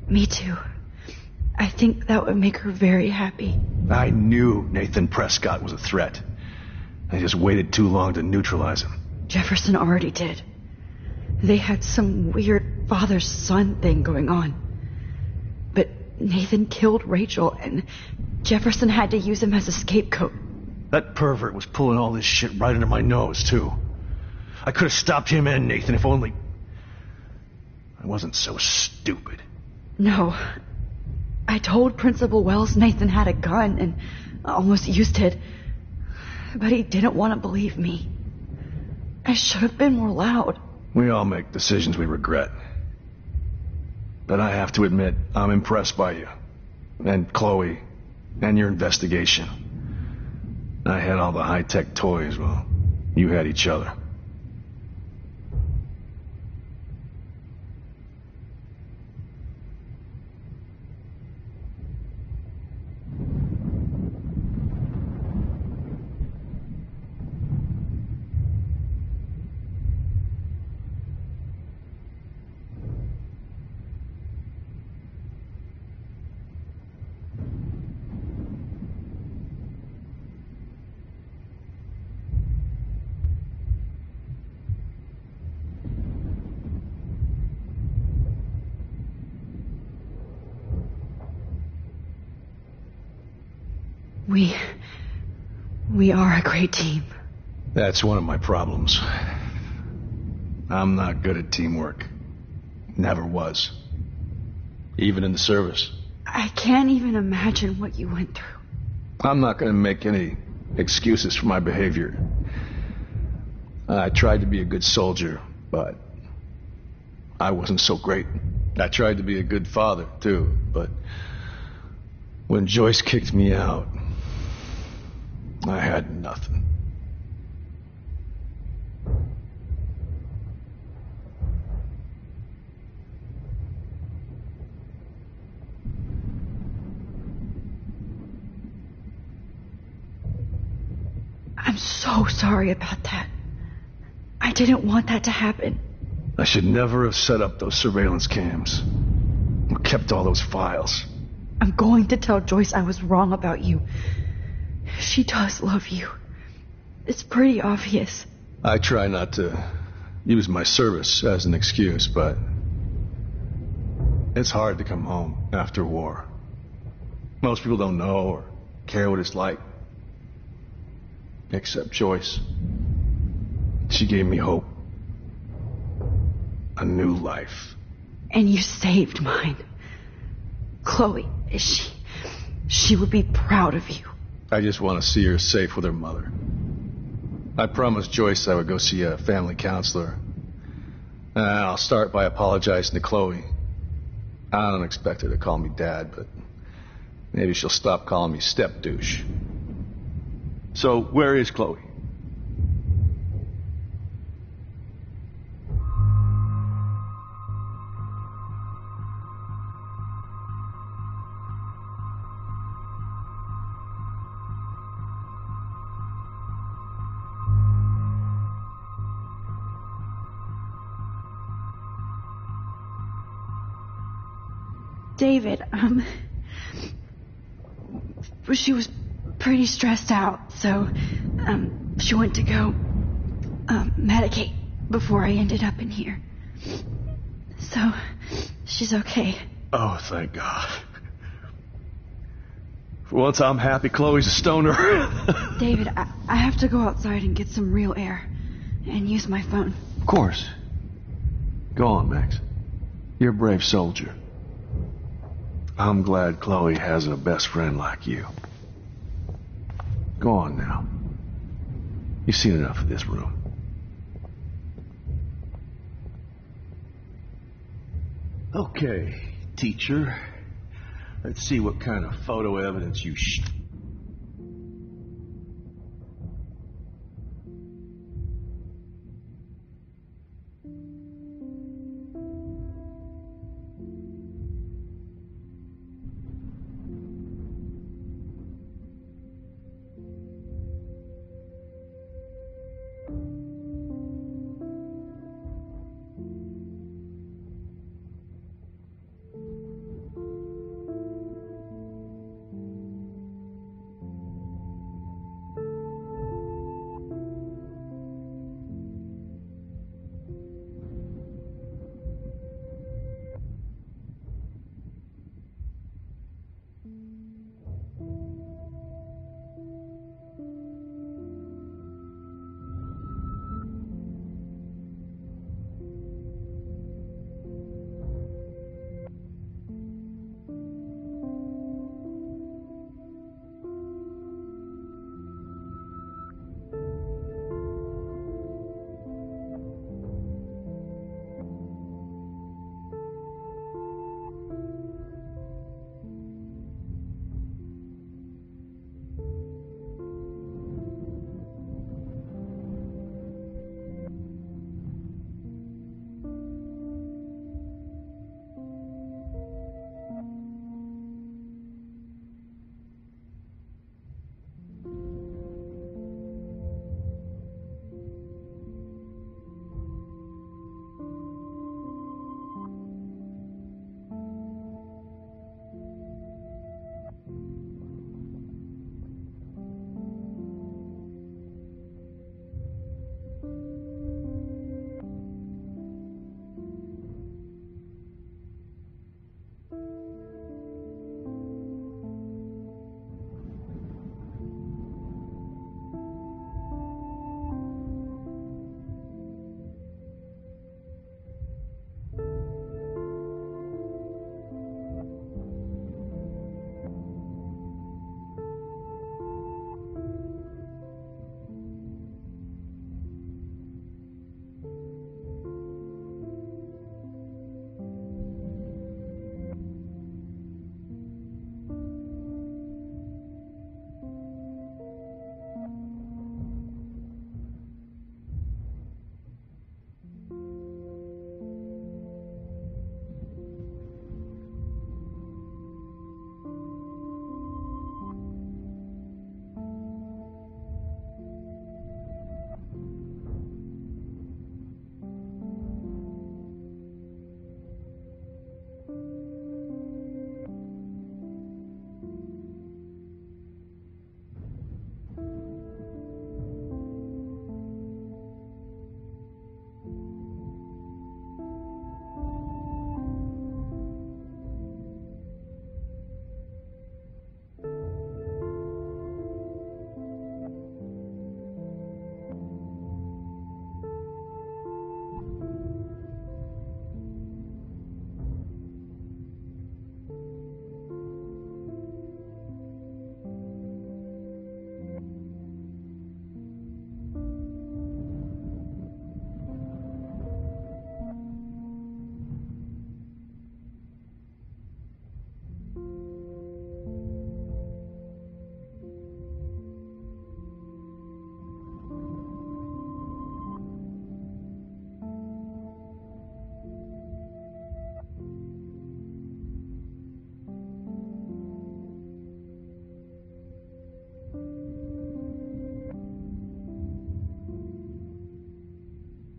Me too. I think that would make her very happy. I knew Nathan Prescott was a threat. I just waited too long to neutralize him. Jefferson already did. They had some weird father-son thing going on. But Nathan killed Rachel, and Jefferson had to use him as a scapegoat. That pervert was pulling all this shit right under my nose, too. I could have stopped him and Nathan if only I wasn't so stupid. No. I told Principal Wells Nathan had a gun and almost used it. But he didn't want to believe me. I should have been more loud. We all make decisions we regret. But I have to admit, I'm impressed by you. And Chloe. And your investigation. I had all the high-tech toys, well, you had each other. We are a great team. That's one of my problems. I'm not good at teamwork. Never was. Even in the service. I can't even imagine what you went through. I'm not going to make any excuses for my behavior. I tried to be a good soldier, but I wasn't so great. I tried to be a good father, too, but when Joyce kicked me out, I had nothing. I'm so sorry about that. I didn't want that to happen. I should never have set up those surveillance cams. Or kept all those files. I'm going to tell Joyce I was wrong about you. She does love you. It's pretty obvious. I try not to use my service as an excuse, but it's hard to come home after war. Most people don't know or care what it's like. Except Joyce. She gave me hope. A new life. And you saved mine. Chloe, she would be proud of you. I just want to see her safe with her mother. I promised Joyce I would go see a family counselor. And I'll start by apologizing to Chloe. I don't expect her to call me Dad, but maybe she'll stop calling me step douche. So, where is Chloe? David, she was pretty stressed out, so, she went to go, medicate before I ended up in here. So, she's okay. Oh, thank God. For once I'm happy Chloe's a stoner. David, I have to go outside and get some real air and use my phone. Of course. Go on, Max. You're a brave soldier. I'm glad Chloe has a best friend like you. Go on now. You've seen enough of this room. Okay, teacher. Let's see what kind of photo evidence you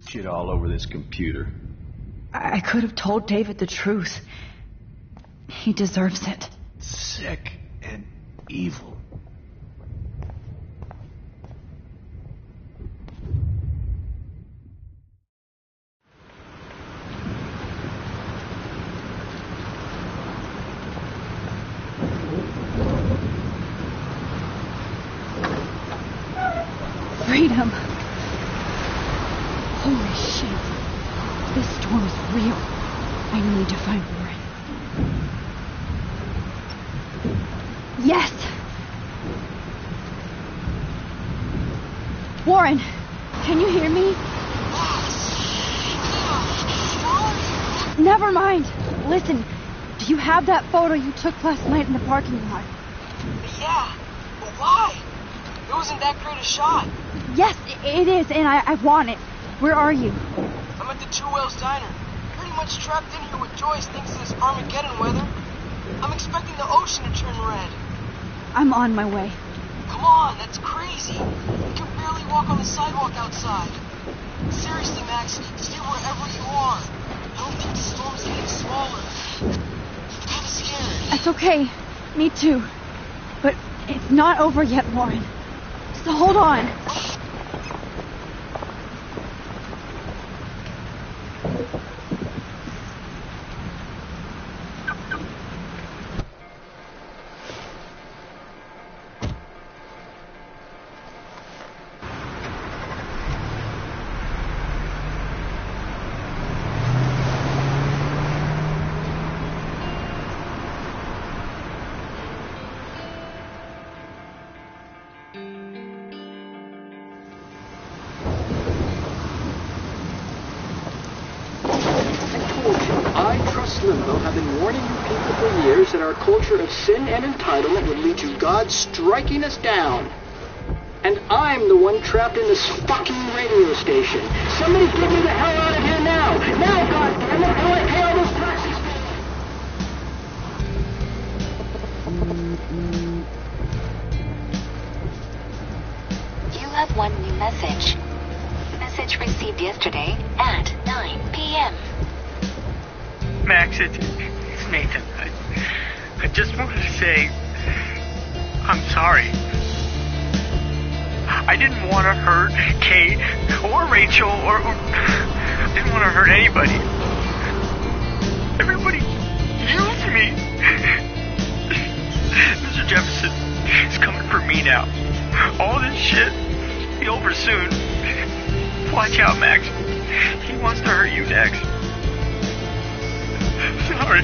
Shit all over this computer. I could have told David the truth. He deserves it. Sick and evil. Freedom. Holy shit. This storm is real. I need to find Warren. Yes! Warren, can you hear me? Never mind. Listen, do you have that photo you took last night in the parking lot? Yeah, but why? It wasn't that great a shot. Yes, it is, and I want it. Where are you? I'm at the Two Whales Diner. Pretty much trapped in here with Joyce thanks to this Armageddon weather. I'm expecting the ocean to turn red. I'm on my way. Come on, that's crazy. You can barely walk on the sidewalk outside. Seriously, Max, stay wherever you are. I don't think the storm's getting smaller. I'm kind of scared. It's okay. Me too. But it's not over yet, Warren. So hold on. Limbo have been warning you people for years that our culture of sin and entitlement would lead to God striking us down. And I'm the one trapped in this fucking radio station. Somebody get me the hell out of here now! Now, goddammit, how do I pay all those taxes? You have one new message. Message received yesterday at 9 p.m. Max, it's Nathan. I just wanted to say I'm sorry. I didn't want to hurt Kate or Rachel or I didn't want to hurt anybody. Everybody used me. Mr. Jefferson is coming for me now. All this shit will be over soon. Watch out, Max. He wants to hurt you next. Sorry.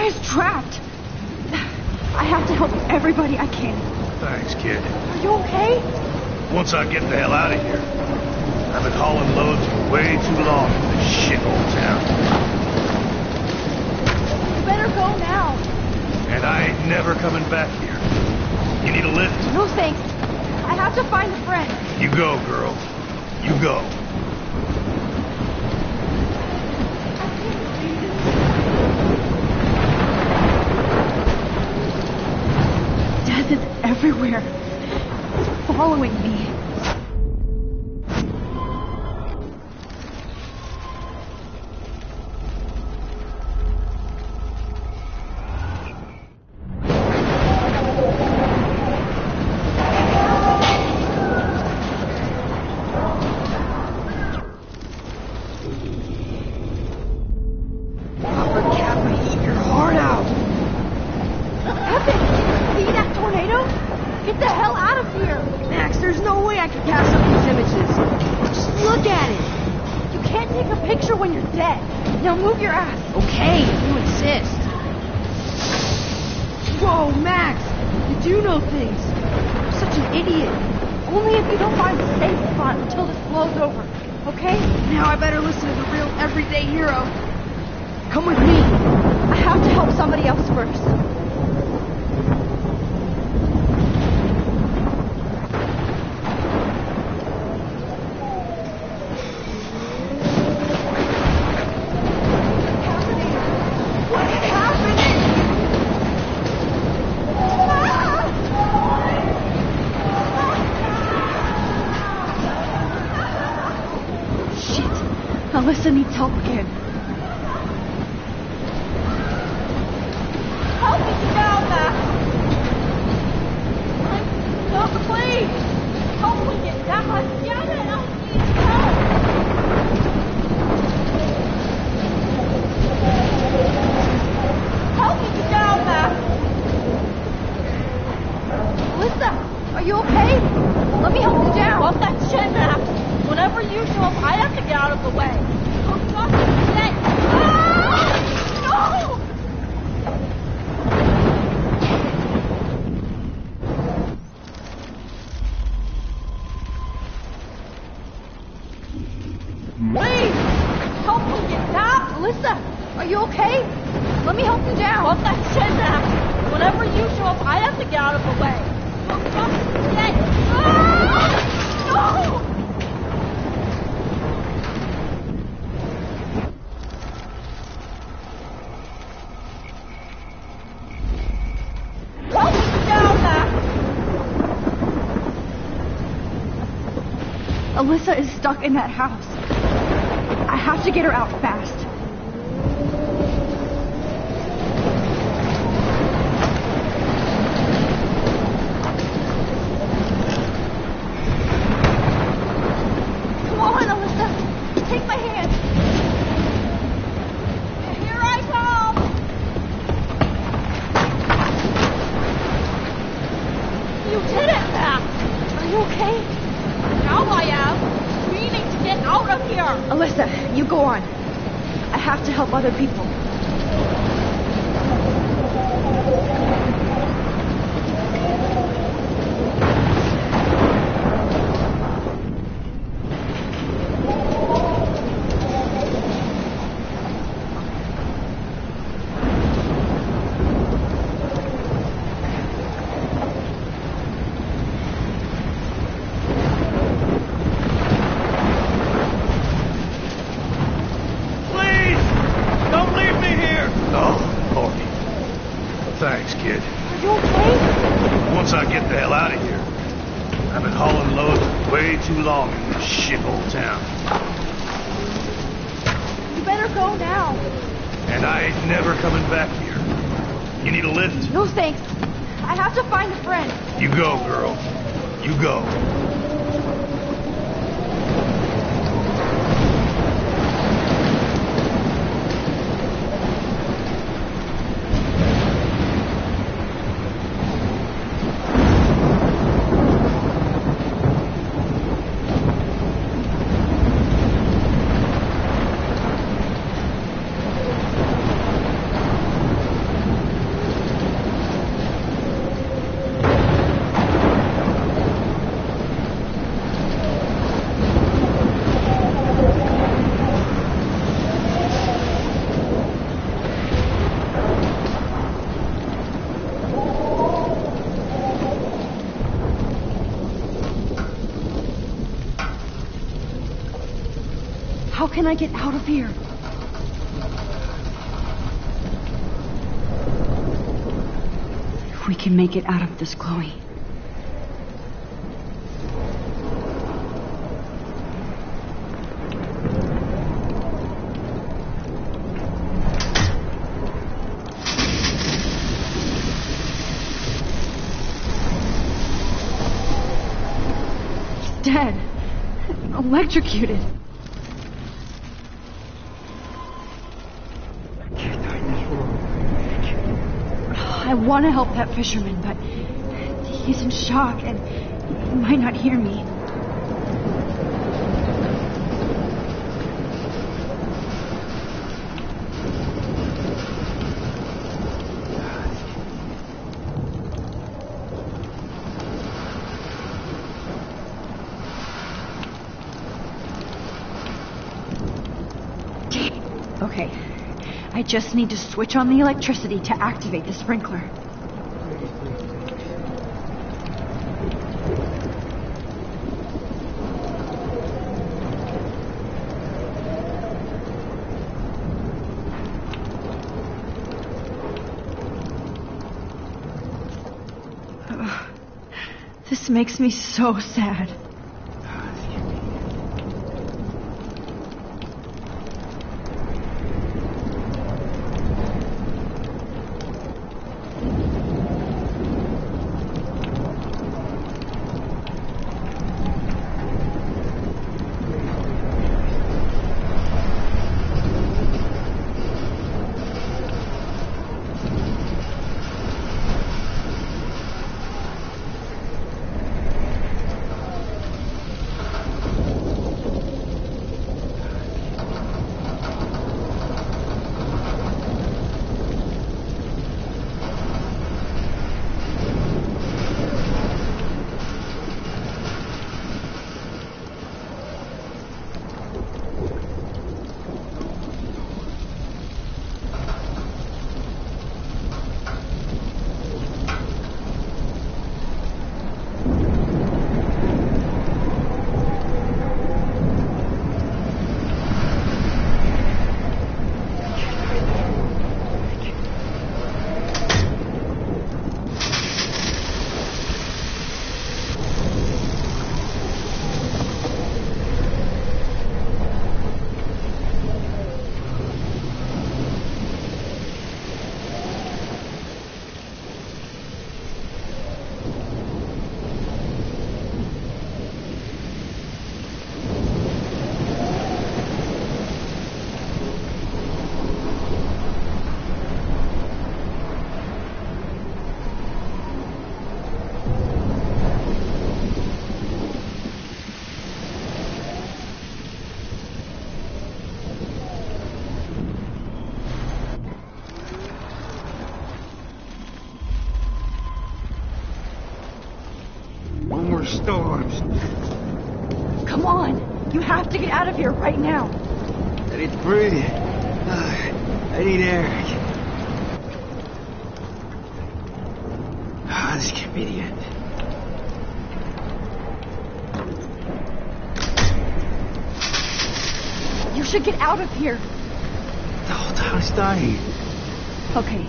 guy's trapped. I have to help everybody I can. Thanks, kid. Are you okay? Once I get the hell out of here. I've been hauling loads for way too long in this shithole town. You better go now. And I ain't never coming back here. You need a lift? No thanks. I have to find a friend. You go, girl. You go. Death is everywhere. It's following me. Alyssa needs help again. Help me now, Matt! Stop, please! Help me get down! Damn it! I need help! Help me get down, Matt! Alyssa, are you okay? Let me help you down. Off that shit, Matt! Whenever you show up, I have to get out of the way. For fucking sake! Ah! No! Please! Help me get down! Alyssa, are you okay? Let me help you down. Off that shit, Max. Whenever you show up, I have to get out of the way. For fucking sake! Ah! No! Alyssa is stuck in that house. I have to get her out fast. Come on, Alyssa. Take my hand. Here I come. You did it, Max. Are you okay? Now I am. We need to get out of here. Alyssa, you go on. I have to help other people. Thanks, kid. Are you okay? Once I get the hell out of here. I've been hauling loads way too long in this shithole town. You better go now. And I ain't never coming back here. You need a lift? No thanks. I have to find a friend. You go, girl. You go. How can I get out of here? If we can make it out of this, Chloe. He's dead. Electrocuted. I want to help that fisherman, but he's in shock and he might not hear me. Okay, I just need to switch on the electricity to activate the sprinkler. This makes me so sad. Storms. Come on! You have to get out of here right now! I need to breathe. I need air. This can't be the end. You should get out of here! The whole town is dying. Okay.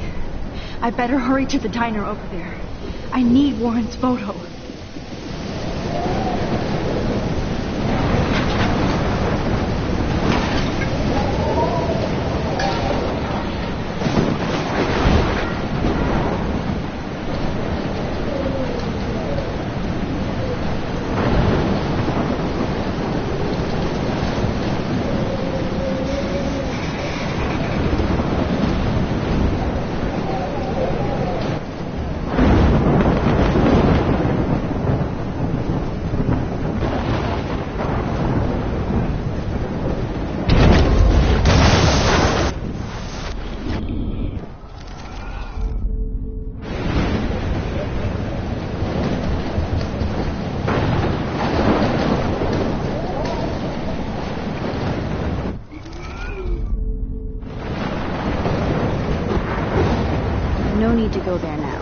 I better hurry to the diner over there. I need Warren's photo. No need to go there now.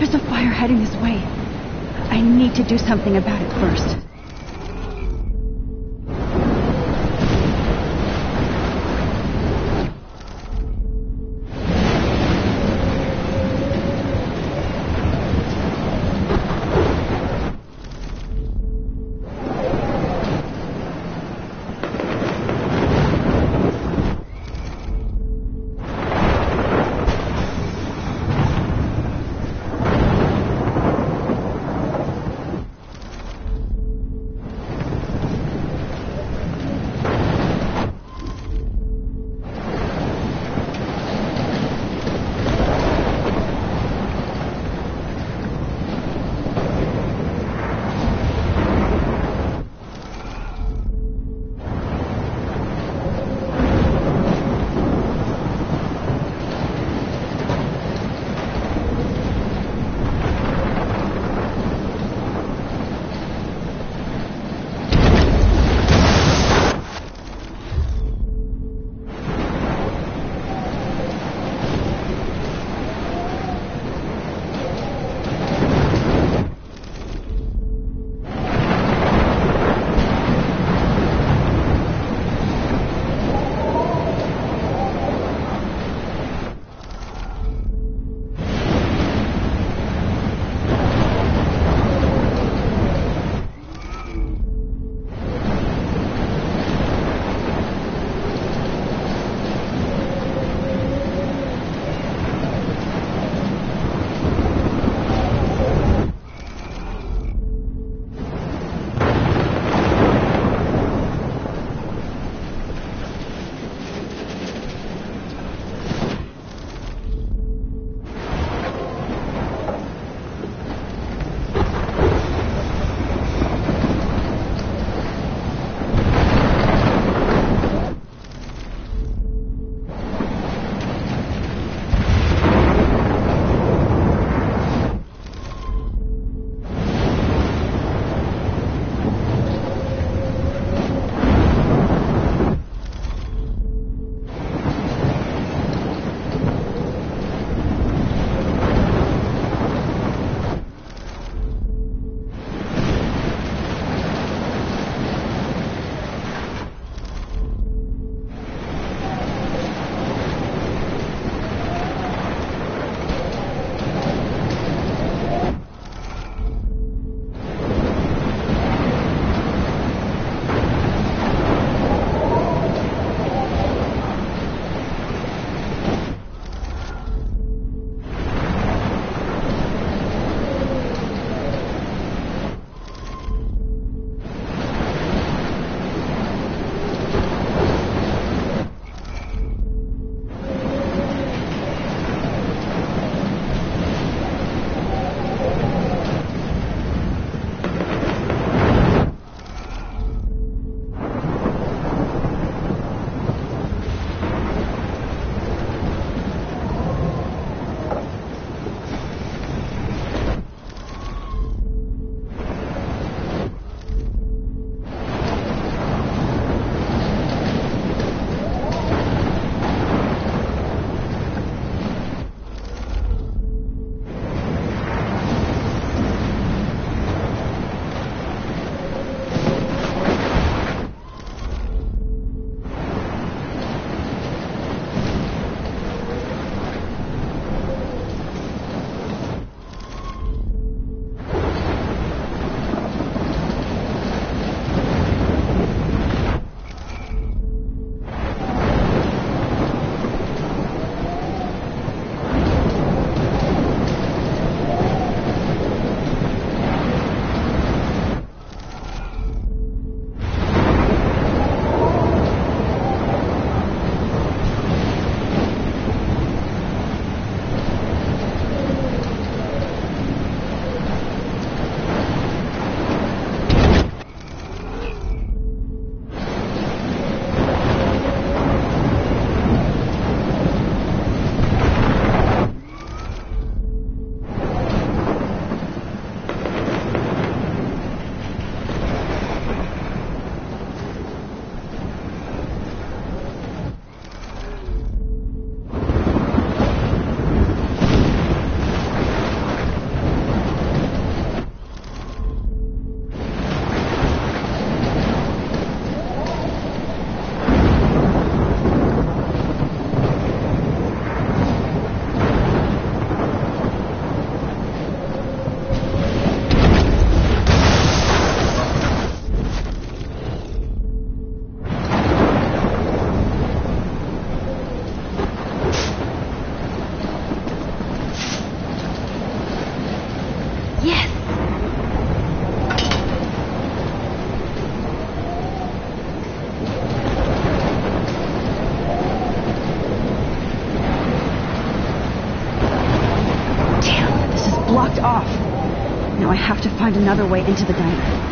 There's a fire heading this way. I need to do something about it first. Yes! Damn, this is blocked off. Now I have to find another way into the diner.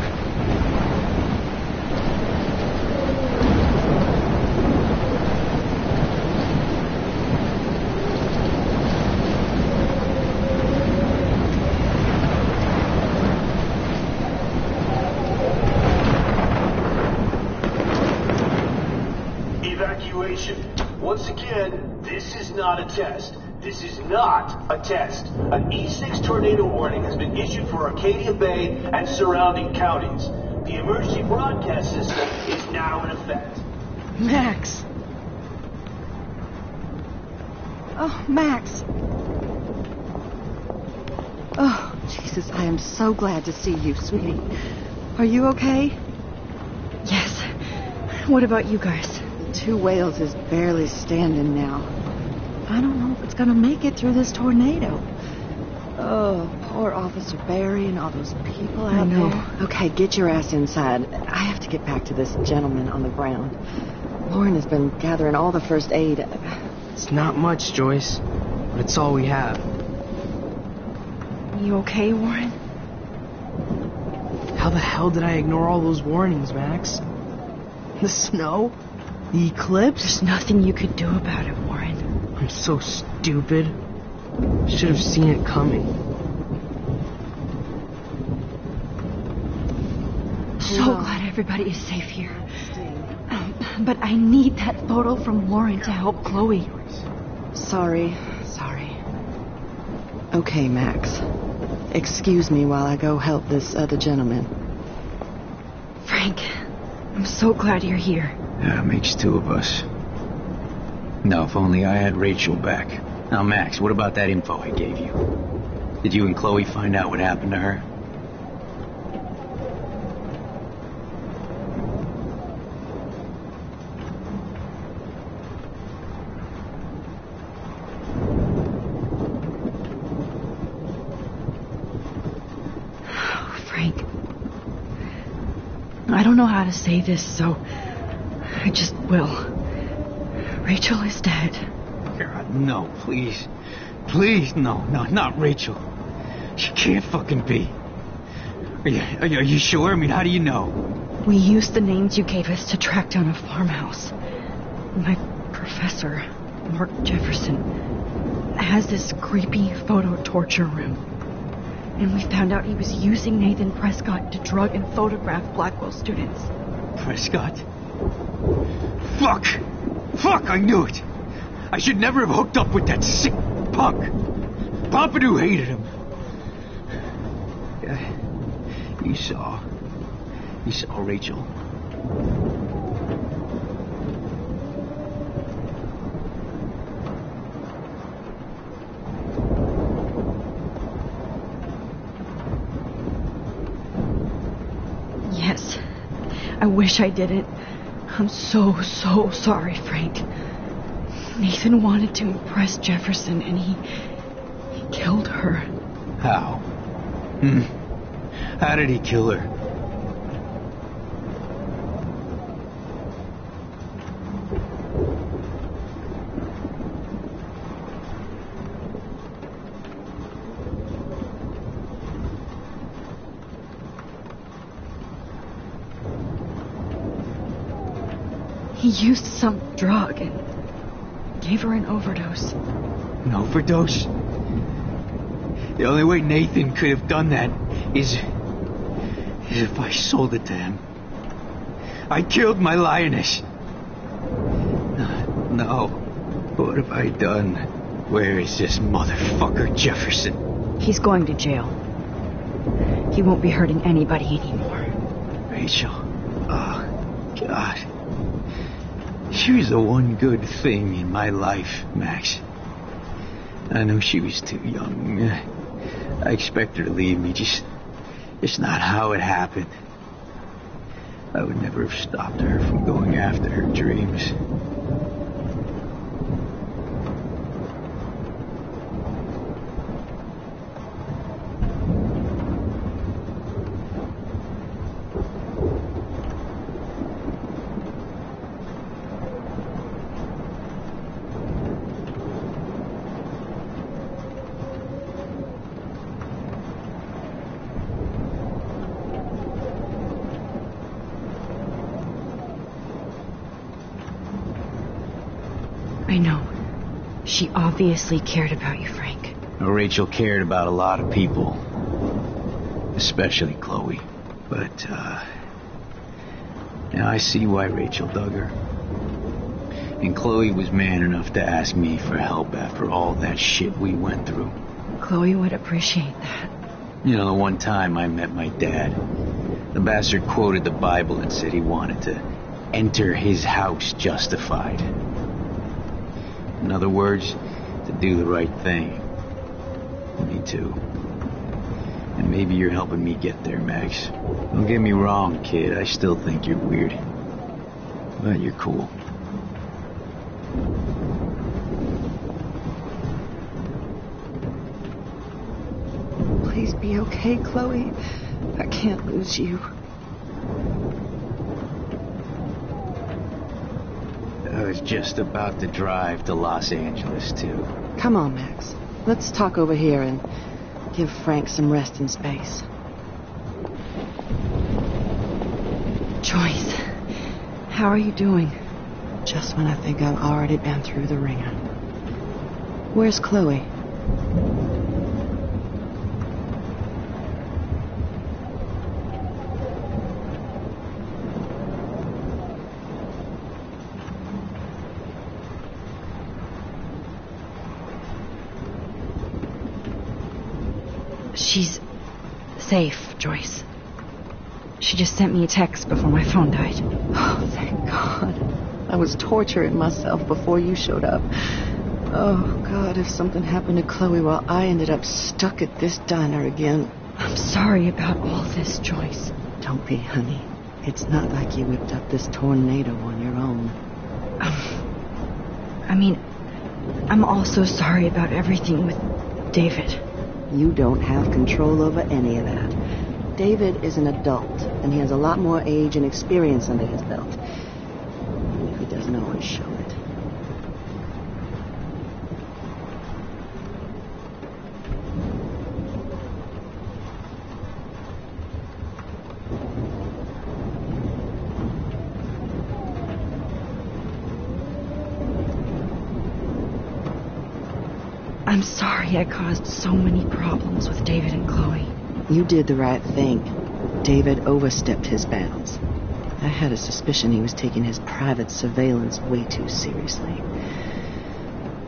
Evacuation. Once again, this is not a test. This is not a test. An E6 tornado warning has been issued for Arcadia Bay and surrounding counties. The emergency broadcast system is now in effect. Max. Oh, Max. Oh, Jesus, I am so glad to see you, sweetie. Are you okay? Yes. What about you guys? 2 Whales is barely standing now. I don't know if it's gonna make it through this tornado. Oh, poor Officer Barry and all those people out there. Okay, get your ass inside. I have to get back to this gentleman on the ground. Lauren has been gathering all the first aid. It's not much, Joyce, but it's all we have. You okay, Warren? How the hell did I ignore all those warnings, Max? The snow? The eclipse? There's nothing you could do about it, Warren. I'm so stupid. Should have seen it coming. So glad everybody is safe here. But I need that photo from Lauren to help Chloe. Sorry. Okay, Max. Excuse me while I go help this other gentleman. Frank, I'm so glad you're here. Yeah, makes 2 of us. No, if only I had Rachel back. Now, Max, what about that info I gave you? Did you and Chloe find out what happened to her? Frank, I don't know how to say this, so I just will. Rachel is dead. God, no, please. Please, no, not Rachel. She can't fucking be. Are you sure? I mean, how do you know? We used the names you gave us to track down a farmhouse. My professor, Mark Jefferson, has this creepy photo torture room. And we found out he was using Nathan Prescott to drug and photograph Blackwell students. Prescott? Fuck! I knew it! I should never have hooked up with that sick punk. Pompidou hated him. You saw Rachel. Yes. I wish I didn't. I'm so sorry, Frank. Nathan wanted to impress Jefferson, and he killed her. How? How did he kill her? He used some drug and gave her an overdose. An overdose? The only way Nathan could have done that is if I sold it to him. I killed my lioness. No. What have I done? Where is this motherfucker Jefferson? He's going to jail. He won't be hurting anybody anymore. Rachel. Oh, God. She was the one good thing in my life, Max. I know she was too young. I expect her to leave me, just not how it happened. I would never have stopped her from going after her dreams. I know. She obviously cared about you, Frank. Well, Rachel cared about a lot of people. Especially Chloe. But, now I see why Rachel dug her. And Chloe was man enough to ask me for help after all that shit we went through. Chloe would appreciate that. You know, the one time I met my dad, the bastard quoted the Bible and said he wanted to enter his house justified. In other words, to do the right thing. Me too. And maybe you're helping me get there, Max. Don't get me wrong, kid. I still think you're weird. But you're cool. Please be okay, Chloe. I can't lose you. I was just about to drive to Los Angeles, too. Come on, Max. Let's talk over here and give Frank some rest and space. Joyce, how are you doing? Just when I think I've already been through the ringer. Where's Chloe? She's safe, Joyce. She just sent me a text before my phone died. Oh, thank God. I was torturing myself before you showed up. Oh, God, if something happened to Chloe while I ended up stuck at this diner again. I'm sorry about all this, Joyce. Don't be, honey. It's not like you whipped up this tornado on your own. I'm also sorry about everything with David. You don't have control over any of that. David is an adult, and he has a lot more age and experience under his belt. Even if he doesn't always show it. I'm sorry I caused so many problems with David and Chloe. You did the right thing. David overstepped his bounds. I had a suspicion he was taking his private surveillance way too seriously.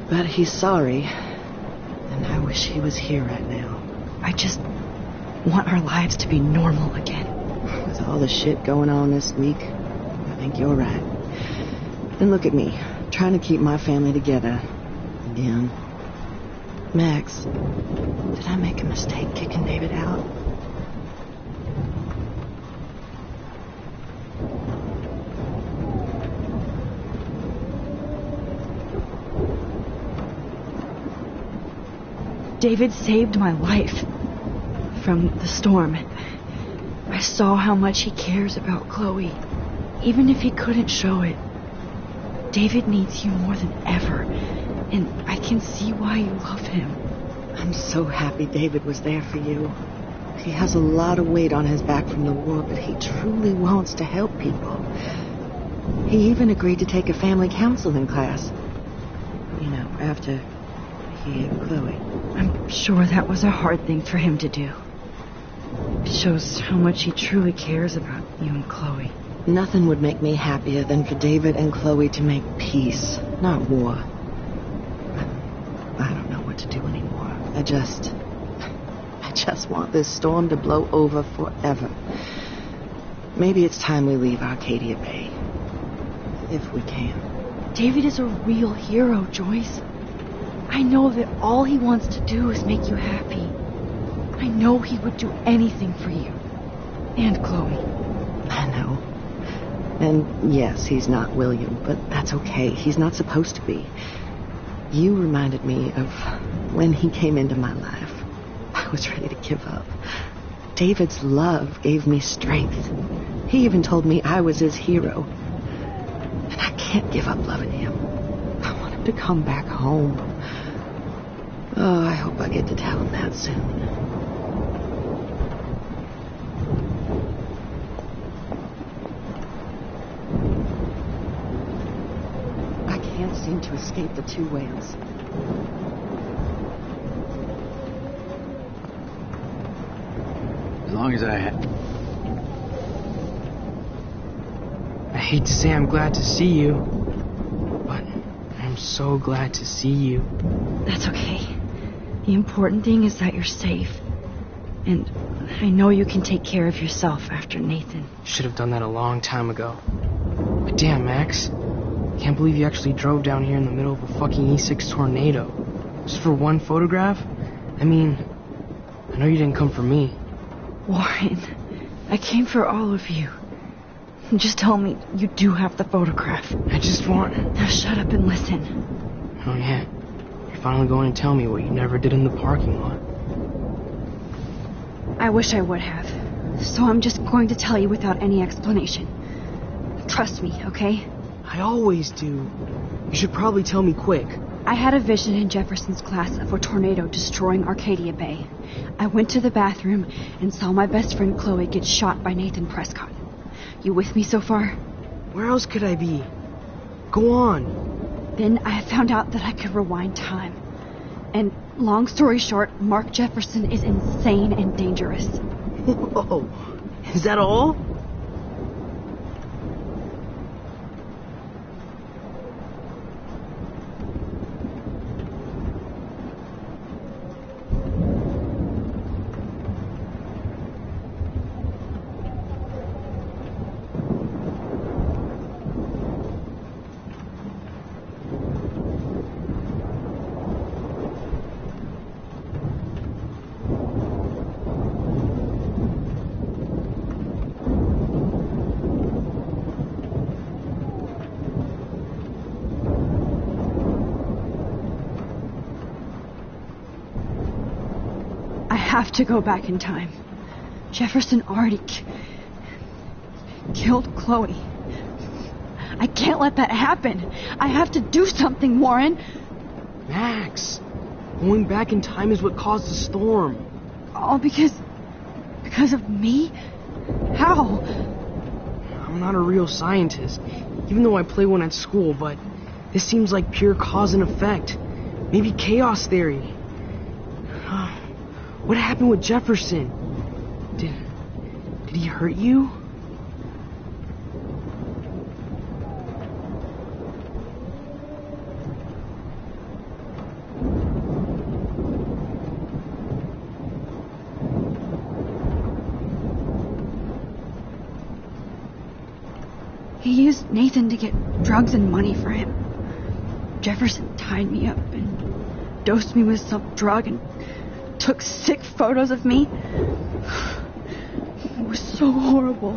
But he's sorry, and I wish he was here right now. I just want our lives to be normal again. With all the shit going on this week, I think you're right. And look at me, trying to keep my family together. Again. Max, did I make a mistake kicking David out? David saved my life from the storm. I saw how much he cares about Chloe, even if he couldn't show it. David needs you more than ever. And I can see why you love him. I'm so happy David was there for you. He has a lot of weight on his back from the war, but he truly wants to help people. He even agreed to take a family counseling class. You know, after he and Chloe. I'm sure that was a hard thing for him to do. It shows how much he truly cares about you and Chloe. Nothing would make me happier than for David and Chloe to make peace, not war. I don't know what to do anymore. I just want this storm to blow over forever. Maybe it's time we leave Arcadia Bay. If we can. David is a real hero, Joyce. I know that all he wants to do is make you happy. I know he would do anything for you. And Chloe. I know. And yes, he's not William, but that's okay. He's not supposed to be. You reminded me of when he came into my life. I was ready to give up. David's love gave me strength. He even told me I was his hero. And I can't give up loving him. I want him to come back home. Oh, I hope I get to tell him that soon. I can't see anything to escape the two whales. As long as I hate to say I'm glad to see you, but I'm so glad to see you. That's okay. The important thing is that you're safe. And I know you can take care of yourself after Nathan. Should have done that a long time ago. But damn, Max. Can't believe you actually drove down here in the middle of a fucking E6 tornado. Just for one photograph? I mean, I know you didn't come for me. Warren, I came for all of you. Just tell me you do have the photograph. I just want... Now shut up and listen. Oh yeah, you're finally going to tell me what you never did in the parking lot. I wish I would have. So I'm just going to tell you without any explanation. Trust me, okay? I always do. You should probably tell me quick. I had a vision in Jefferson's class of a tornado destroying Arcadia Bay. I went to the bathroom and saw my best friend Chloe get shot by Nathan Prescott. You with me so far? Where else could I be? Go on. Then I found out that I could rewind time. And long story short, Mark Jefferson is insane and dangerous. Whoa. Is that all? I have to go back in time. Jefferson already killed Chloe. I can't let that happen. I have to do something, Warren. Max, going back in time is what caused the storm. All because of me? How? I'm not a real scientist, even though I play one at school, but this seems like pure cause and effect. Maybe chaos theory. What happened with Jefferson? Did he hurt you? He used Nathan to get drugs and money for him. Jefferson tied me up and dosed me with some drug and took sick photos of me. It was so horrible.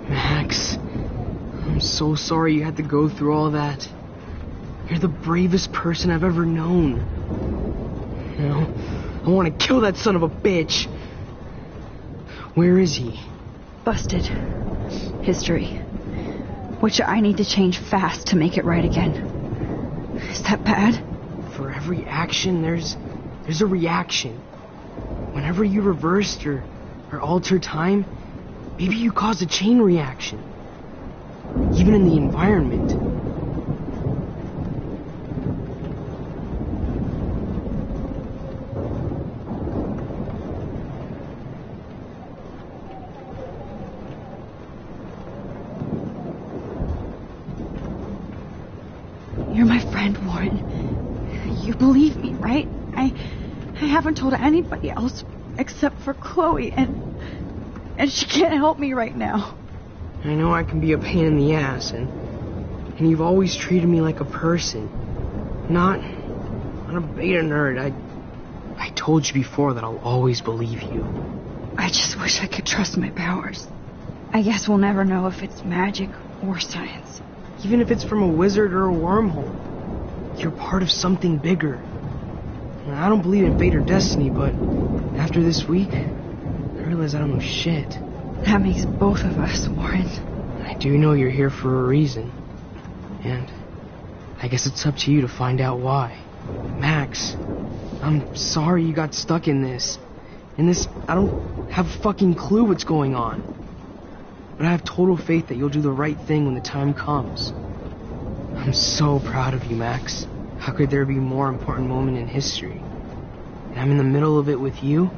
Max, I'm so sorry you had to go through all that. You're the bravest person I've ever known. You know, I want to kill that son of a bitch. Where is he? Busted. History. Which I need to change fast to make it right again. Is that bad? For every action, there's a reaction. Whenever you reversed or altered time, maybe you caused a chain reaction. Even in the environment. You're my friend, Warren. You believe me, right? I haven't told anybody else except for Chloe, and she can't help me right now. I know I can be a pain in the ass, and you've always treated me like a person, not a beta nerd. I told you before that I'll always believe you. I just wish I could trust my powers. I guess we'll never know if it's magic or science. Even if it's from a wizard or a wormhole, you're part of something bigger. I don't believe in fate or destiny, but after this week, I realize I don't know shit. That makes both of us, Warren. I do know you're here for a reason. And I guess it's up to you to find out why. Max, I'm sorry you got stuck in this. I don't have a fucking clue what's going on. But I have total faith that you'll do the right thing when the time comes. I'm so proud of you, Max. How could there be a more important moment in history? And I'm in the middle of it with you.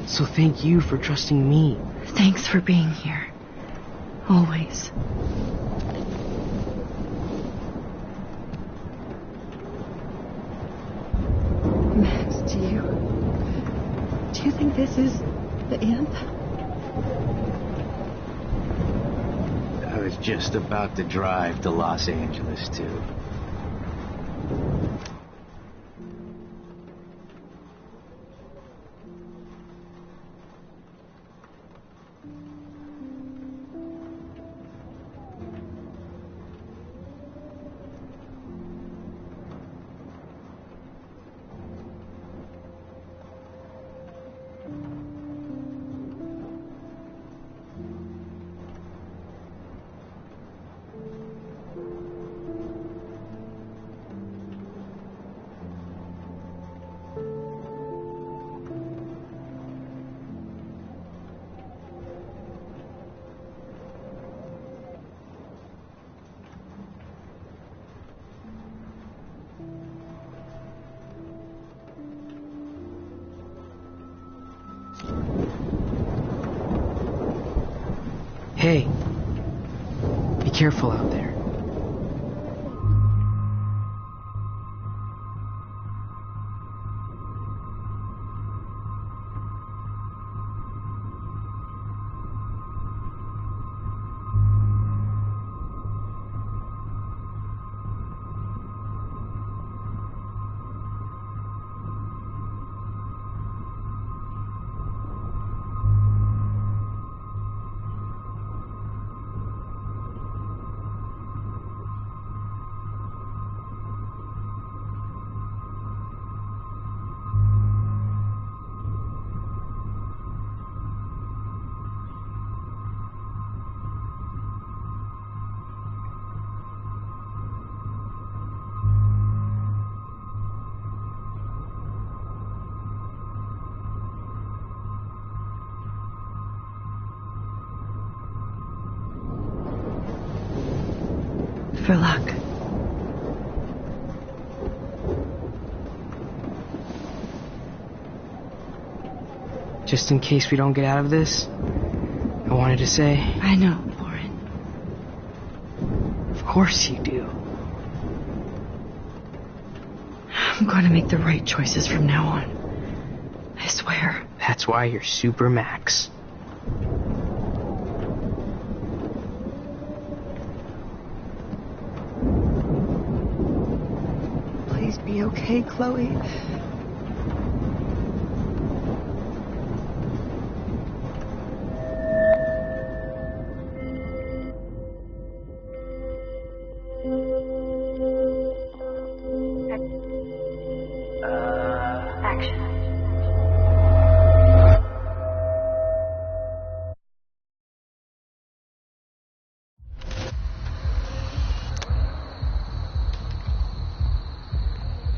So thank you for trusting me. Thanks for being here. Always. Max, do you think this is the end? I was just about to drive to Los Angeles, too. Hey, be careful out there. For luck. Just in case we don't get out of this, I wanted to say... I know, Lauren. Of course you do. I'm going to make the right choices from now on. I swear. That's why you're Super Max. Please be okay, Chloe.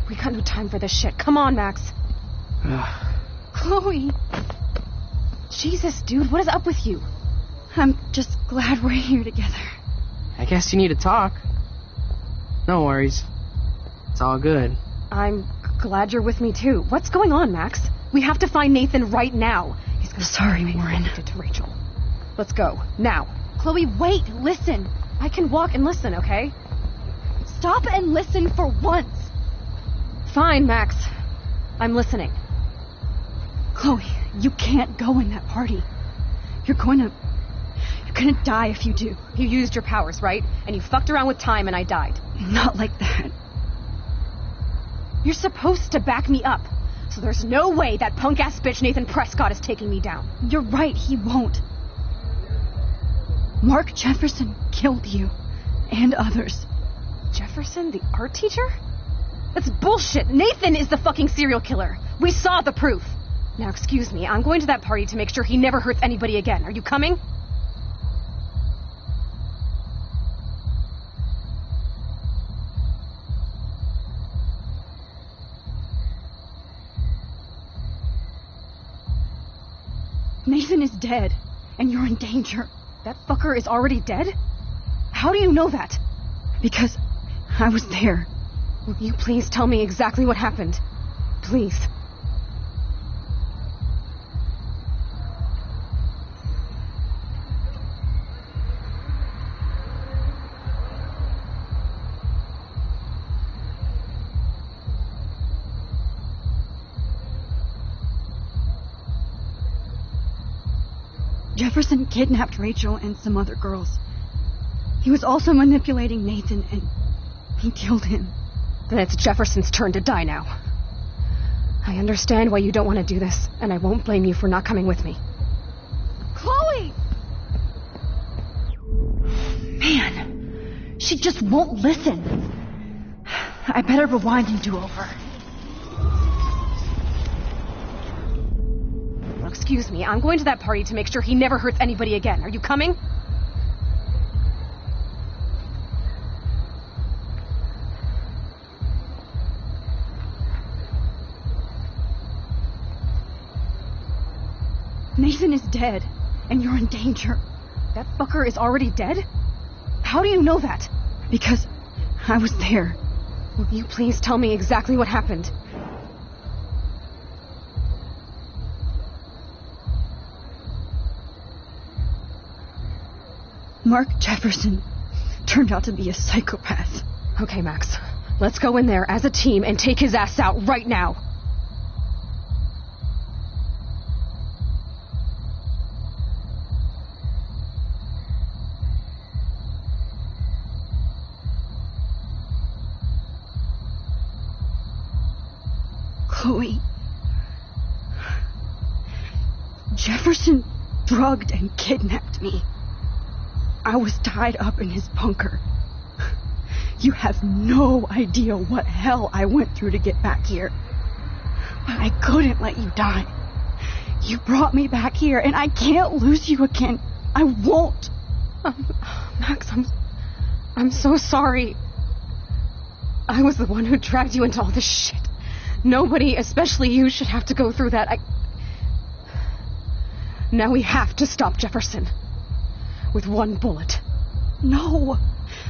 We got no time for this shit. Come on, Max. Chloe. Jesus, dude, what is up with you? I'm just glad we're here together. I guess you need to talk. No worries. It's all good. I'm glad you're with me, too. What's going on, Max? We have to find Nathan right now. He's gonna Sorry, Warren. To Rachel. Let's go. Now. Chloe, wait. Listen. I can walk and listen, okay? Stop and listen for once. Fine, Max. I'm listening. Chloe, you can't go in that party. You're gonna die if you do. You used your powers, right? And you fucked around with time and I died. Not like that. You're supposed to back me up. So there's no way that punk-ass bitch Nathan Prescott is taking me down. You're right, he won't. Mark Jefferson killed you. And others. Jefferson, the art teacher? That's bullshit. Nathan is the fucking serial killer. We saw the proof. Now, excuse me, I'm going to that party to make sure he never hurts anybody again. Are you coming? Nathan is dead, and you're in danger. That fucker is already dead? How do you know that? Because I was there. Will you please tell me exactly what happened? Please. Jefferson kidnapped Rachel and some other girls. He was also manipulating Nathan, and he killed him. Then it's Jefferson's turn to die now. I understand why you don't want to do this, and I won't blame you for not coming with me. Chloe! Man, she just won't listen. I better rewind and do over. Excuse me, I'm going to that party to make sure he never hurts anybody again. Are you coming? Nathan is dead, and you're in danger. That fucker is already dead? How do you know that? Because I was there. Will you please tell me exactly what happened? Mark Jefferson turned out to be a psychopath. Okay, Max. Let's go in there as a team and take his ass out right now. Chloe. Jefferson drugged and kidnapped me. I was tied up in his bunker. You have no idea what hell I went through to get back here. But I couldn't let you die. You brought me back here, and I can't lose you again. I won't. Max, I'm so sorry. I was the one who dragged you into all this shit. Nobody, especially you, should have to go through that. Now we have to stop Jefferson. With one bullet. No,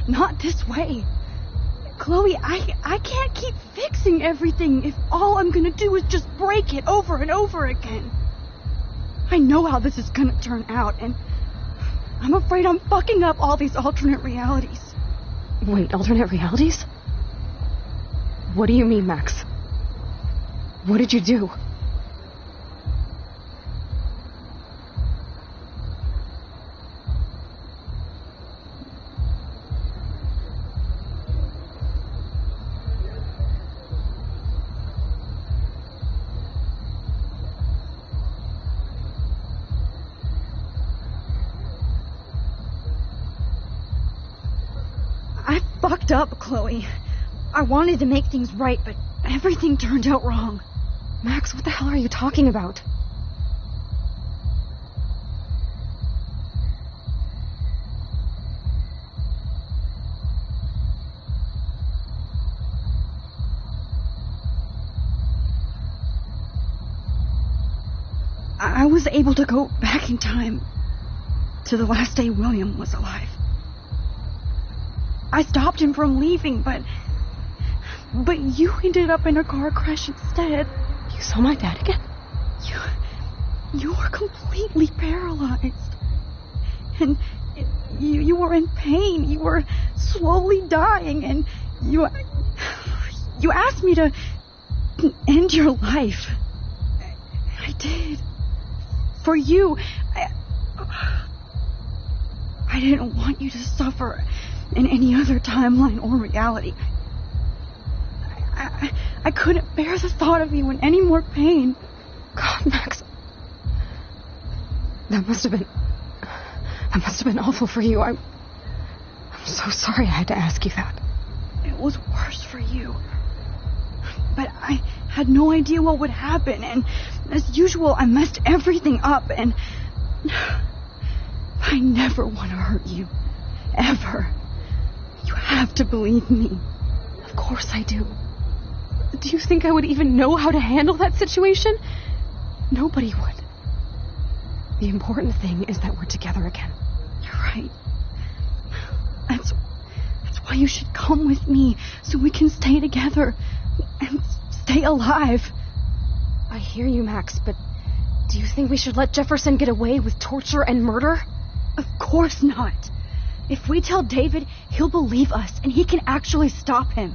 not this way. Chloe, I can't keep fixing everything if all I'm gonna do is just break it over and over again. I know how this is gonna turn out, and I'm afraid I'm fucking up all these alternate realities. Wait, alternate realities? What do you mean, Max? What did you do? I fucked up, Chloe. I wanted to make things right, but everything turned out wrong. Max, what the hell are you talking about? I was able to go back in time to the last day William was alive. I stopped him from leaving, but you ended up in a car crash instead. You saw my dad again? You were completely paralyzed. And you were in pain. You were slowly dying, and you asked me to end your life. I did. For you. I didn't want you to suffer in any other timeline or reality. I couldn't bear the thought of you in any more pain. God, Max. That must have been awful for you. I'm so sorry I had to ask you that. It was worse for you. But I had no idea what would happen, and as usual, I messed everything up, and I never want to hurt you. Ever. You have to believe me. Of course I do. Do you think I would even know how to handle that situation? Nobody would. The important thing is that we're together again. You're right. That's why you should come with me so we can stay together and stay alive. I hear you, Max, but do you think we should let Jefferson get away with torture and murder? Of course not. If we tell David, he'll believe us and he can actually stop him.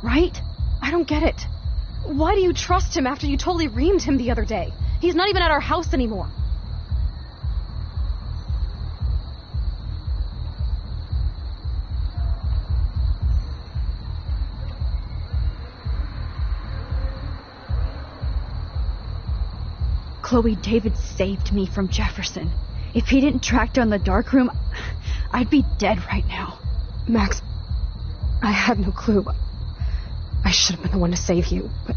Right? I don't get it. Why do you trust him after you totally reamed him the other day? He's not even at our house anymore. Chloe, David saved me from Jefferson. If he didn't track down the darkroom, I'd be dead right now. Max, I had no clue. I should have been the one to save you, but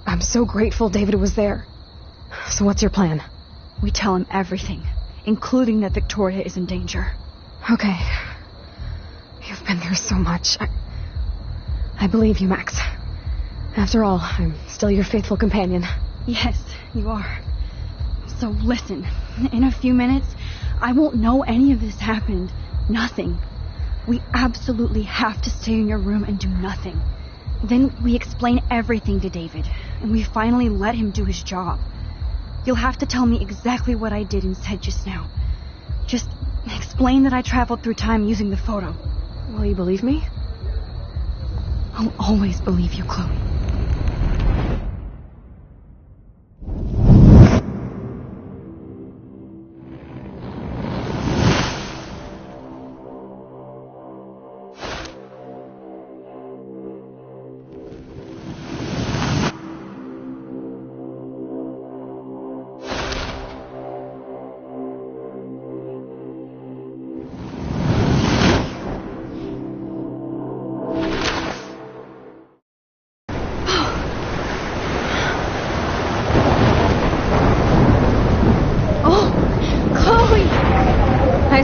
I'm so grateful David was there. So what's your plan? We tell him everything, including that Victoria is in danger. Okay. You've been through so much. I believe you, Max. After all, I'm still your faithful companion. Yes, you are. So listen, in a few minutes, I won't know any of this happened. Nothing. We absolutely have to stay in your room and do nothing. Then we explain everything to David, and we finally let him do his job. You'll have to tell me exactly what I did and said just now. Just explain that I traveled through time using the photo. Will you believe me? I'll always believe you, Chloe.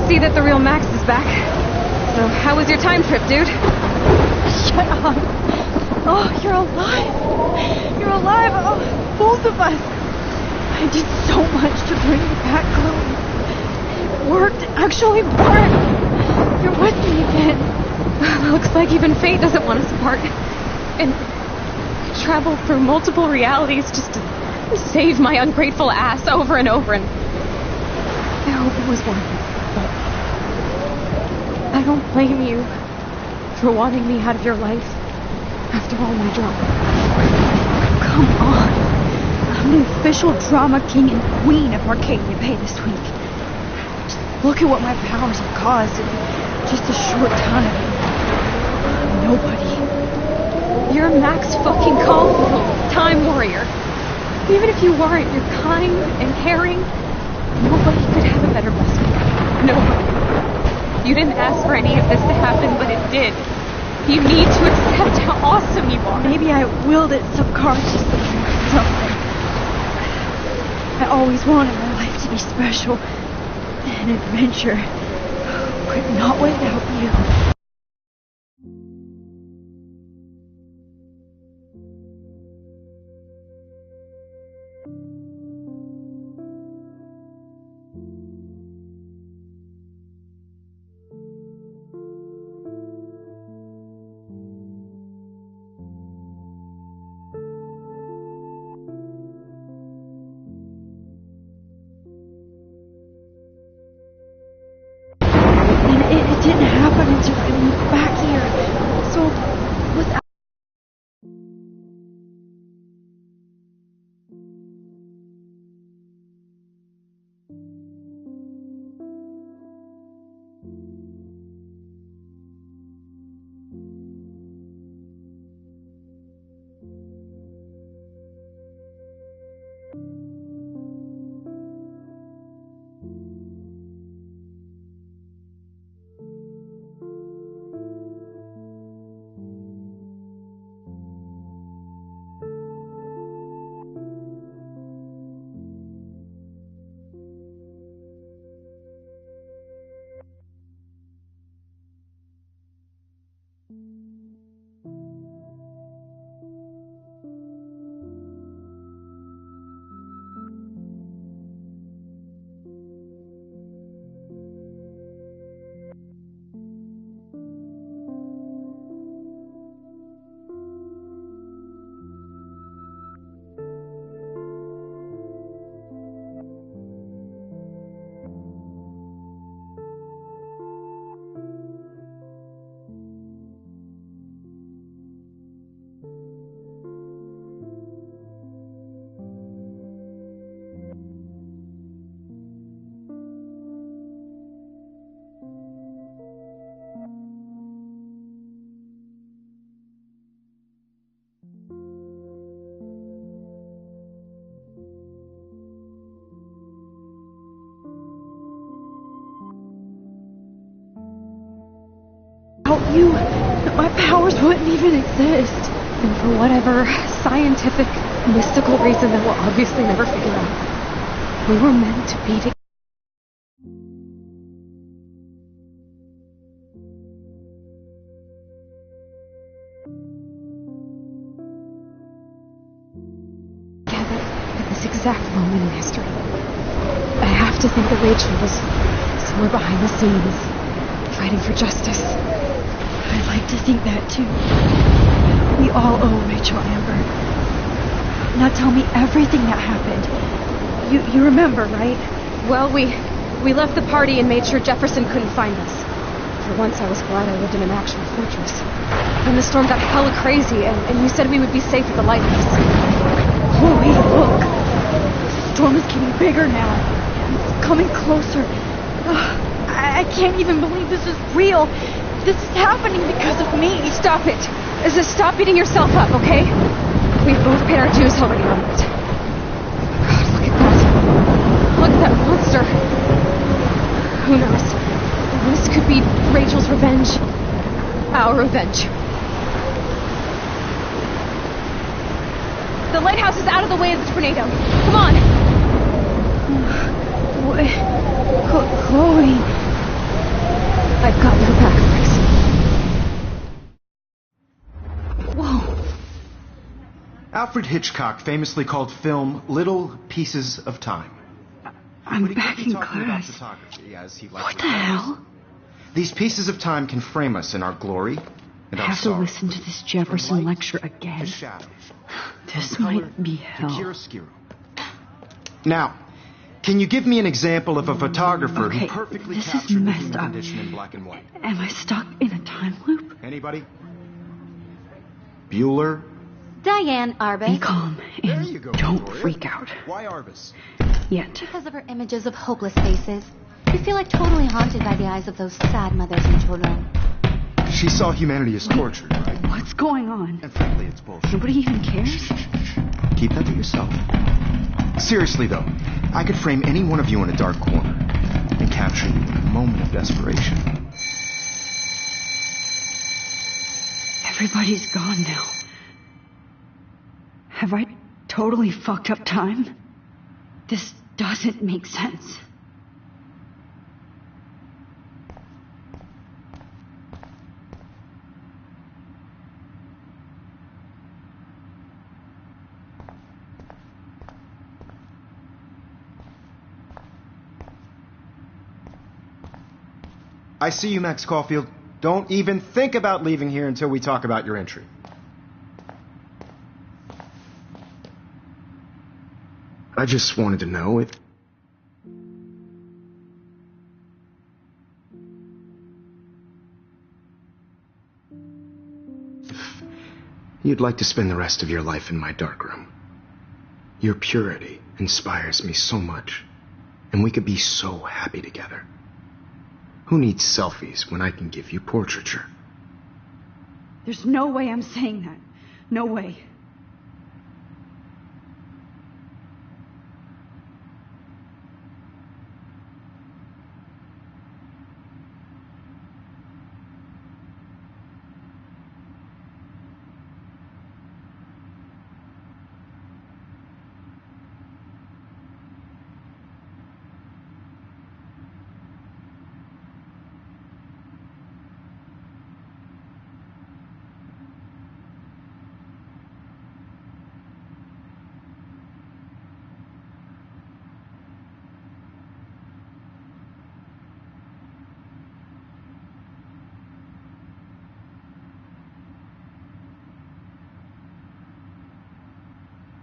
See that the real Max is back. So, how was your time trip, dude? Shut up. Oh, you're alive. You're alive. Oh, both of us. I did so much to bring you back, Chloe. It worked. It actually worked. You're with me again. Looks like even fate doesn't want us apart. And I traveled through multiple realities just to save my ungrateful ass over and over, and I hope it was worth it. I don't blame you for wanting me out of your life after all my drama. Come on. I'm the official drama king and queen of Arcadia Bay this week. Just look at what my powers have caused in just a short time. Nobody. You're Max fucking Caulfield, Time Warrior. Even if you weren't, you're kind and caring. Nobody could have a better best friend. Nobody. You didn't ask for any of this to happen, but it did. You need to accept how awesome you are. Maybe I willed it subconsciously or something. I always wanted my life to be special. An adventure. But not without you. It didn't happen until I moved back here. So, without... you, my powers wouldn't even exist. And for whatever scientific, mystical reason that we'll obviously never figure out, we were meant to be together. At this exact moment in history. I have to think that Rachel was somewhere behind the scenes, fighting for justice. I'd like to think that too. We all owe Rachel Amber. Now tell me everything that happened. You remember, right? Well, we left the party and made sure Jefferson couldn't find us. For once, I was glad I lived in an actual fortress. Then the storm got hella crazy, and you said we would be safe at the lighthouse. Chloe, look! The storm is getting bigger now. It's coming closer. I can't even believe this is real. This is happening because of me. Stop it. Just stop beating yourself up, okay? We've both paid our dues already on it. God, look at that. Look at that monster. Who knows? This could be Rachel's revenge. Our revenge. The lighthouse is out of the way of the tornado. Come on. Chloe. I've got your back, Rex. Whoa. Alfred Hitchcock famously called film little pieces of time. I'm back in class. What the hell? These pieces of time can frame us in our glory and I our have to sorrow. listen to this Jefferson lecture again. This might be hell. Now, can you give me an example of a photographer Okay, who perfectly this is captured the messed human up. condition in black and white? Am I stuck in a time loop? Anybody? Bueller? Diane Arbus. Be calm and don't freak out. Why Arbus? Yet. Because of her images of hopeless faces. You feel like totally haunted by the eyes of those sad mothers and children. She saw humanity as tortured, right? What's going on? And frankly, it's bullshit. Nobody even cares? Keep that to yourself. Seriously, though, I could frame any one of you in a dark corner and capture you in a moment of desperation. Everybody's gone now. Have I totally fucked up time? This doesn't make sense. I see you, Max Caulfield. Don't even think about leaving here until we talk about your entry. I just wanted to know if you'd like to spend the rest of your life in my darkroom. Your purity inspires me so much, and we could be so happy together. Who needs selfies when I can give you portraiture? There's no way I'm saying that. No way.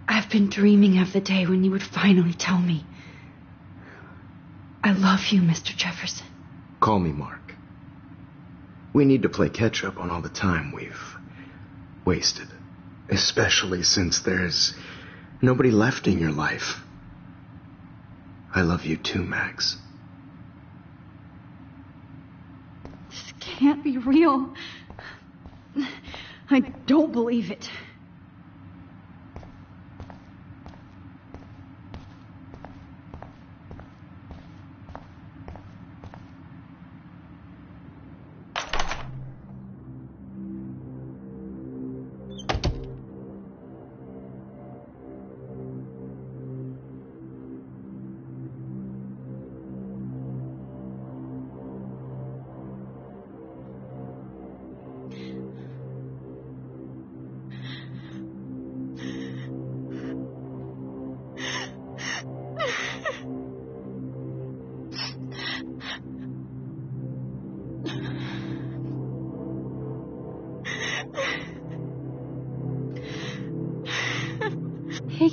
I've been dreaming of the day when you would finally tell me. I love you, Mr. Jefferson. Call me Mark. We need to play catch up on all the time we've wasted. Especially since there's nobody left in your life. I love you too, Max. This can't be real. I don't believe it.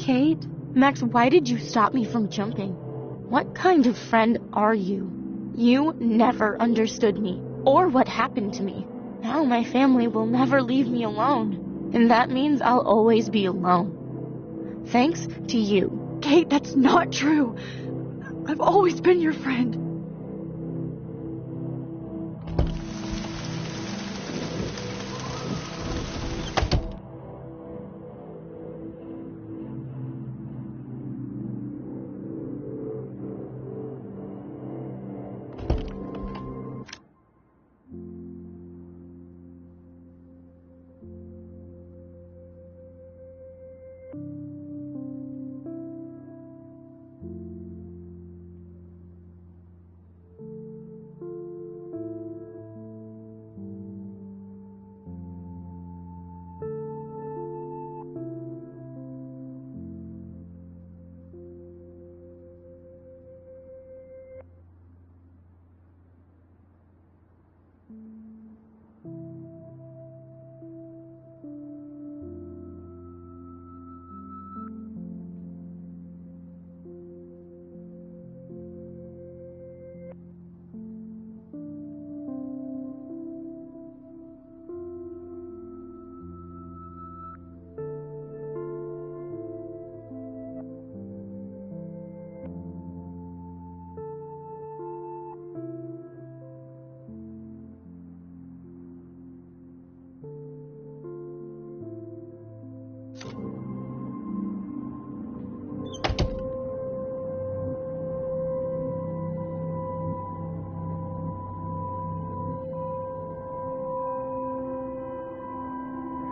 Kate? Max, why did you stop me from jumping? What kind of friend are you? You never understood me, or what happened to me. Now my family will never leave me alone, and that means I'll always be alone. Thanks to you. Kate, that's not true. I've always been your friend.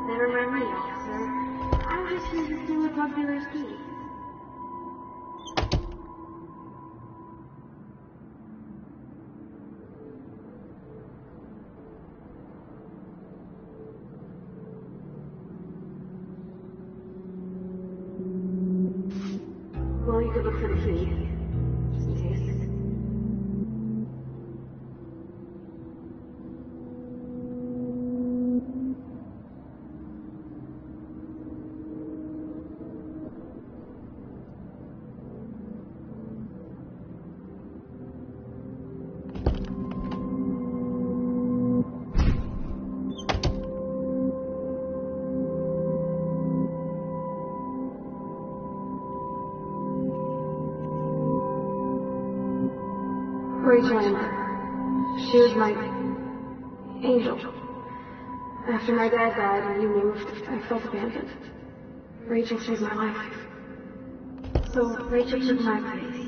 Never mind me, officer. I'm just here to steal a drug dealer's key. Well, you could look for the key, just in case. Rachel Amber. She was my angel. After my dad died and you moved, I felt abandoned. Rachel saved my life. So Rachel took my place.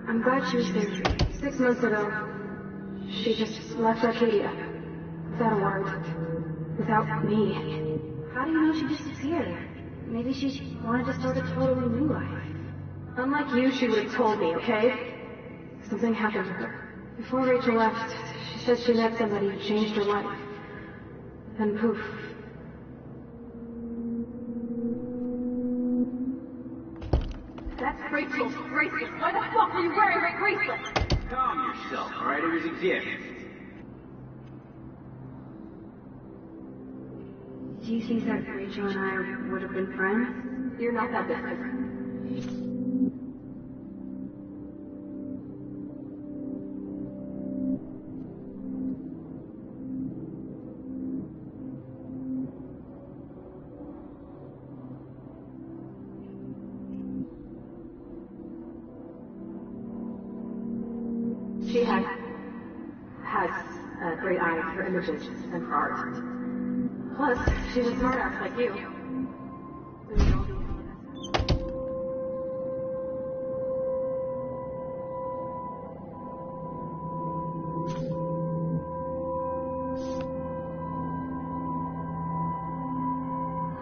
I'm glad she was there for you. 6 months ago, she just left Arcadia. Without a word. Without me. How do you know she disappeared? Maybe she wanted to start a totally new life. Unlike you, she would have told me, okay? Something happened to her. Before Rachel left, she said she met somebody who changed her life. And poof. That's Rachel's bracelet. Why the fuck are you wearing my bracelet? Calm yourself, alright? It was a gift. Do you think that Rachel and I would have been friends? You're not that different. She has a great eye for images and for art. Plus, she's a smartass like you.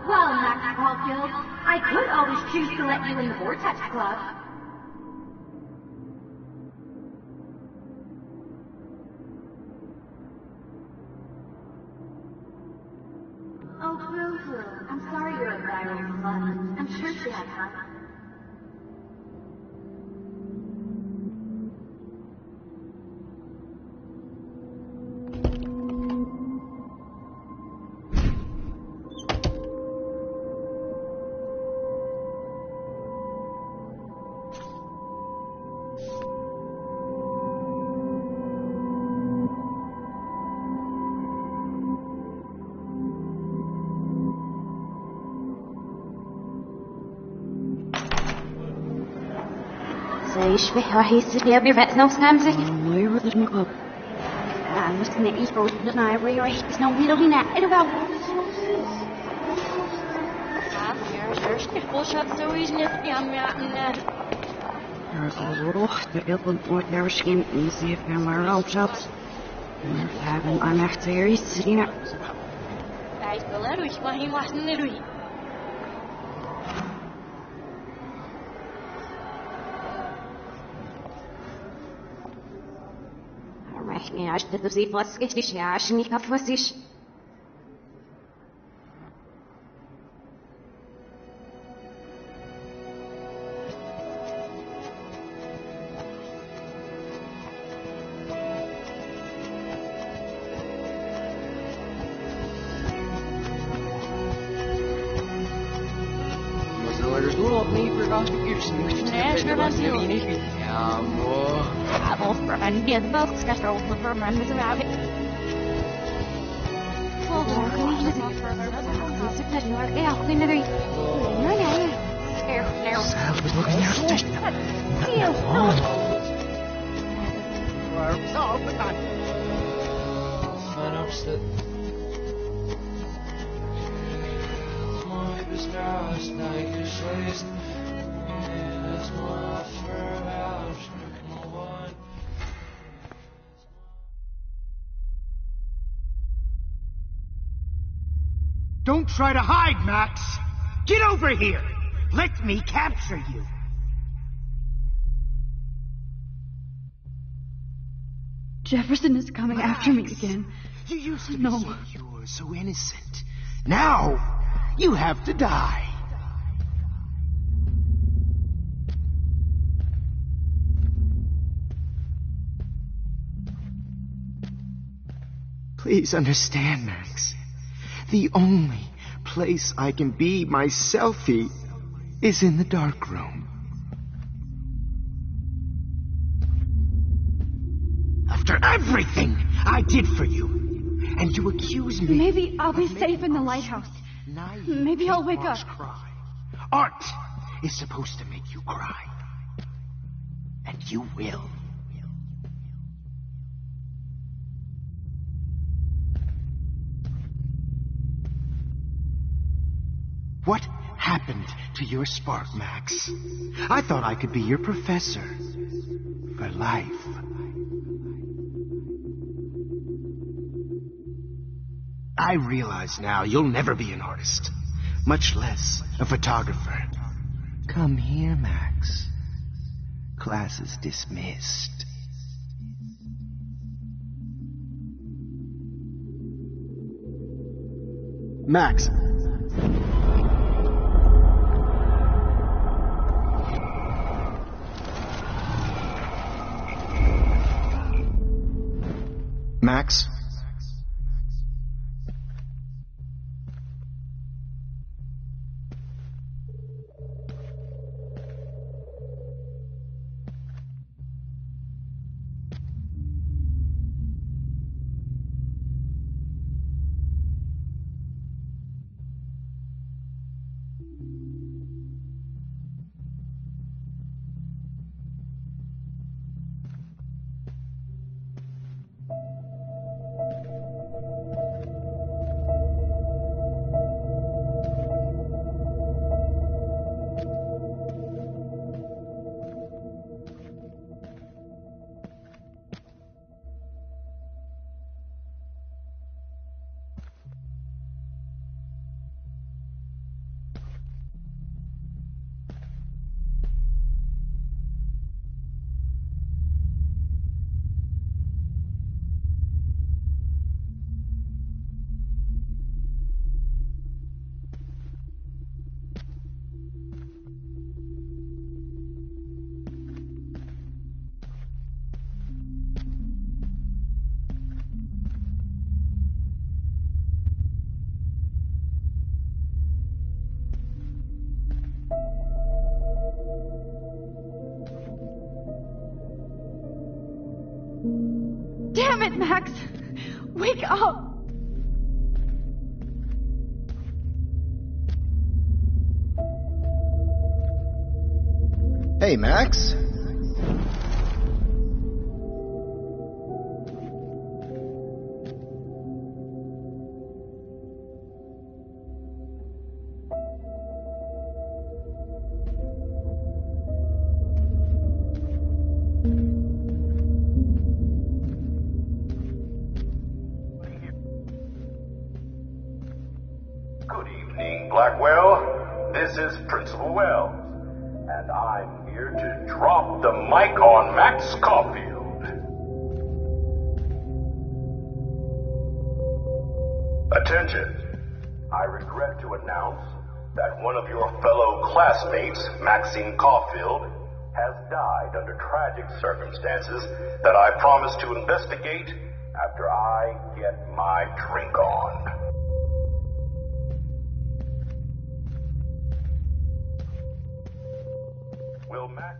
Well, Max Caulfield, I could always choose to let you in the Vortex Club. Oh, Boo-hoo. I'm sorry you're a viral slut. I'm sure she had fun. Don't try to hide, Max! Get over here! Let me capture you! Jefferson is coming after me again. You used to be so pure, so innocent. Now, you have to die. Please understand, Max. The only place I can be myself is in the dark room. After everything I did for you, and you accuse me... Maybe I'll be safe in the lighthouse. Maybe I'll wake up. Cry. Art is supposed to make you cry. And you will. What happened to your spark, Max? I thought I could be your professor. For life. I realize now you'll never be an artist. Much less a photographer. Come here, Max. Class is dismissed. Max. Max? Damn it, Max! Wake up! Hey, Max. Good evening, Blackwell. This is Principal Wells, and I'm here to drop the mic on Max Caulfield. Attention. I regret to announce that one of your fellow classmates, Maxine Caulfield, has died under tragic circumstances that I promise to investigate after I get my drink on. Will Max...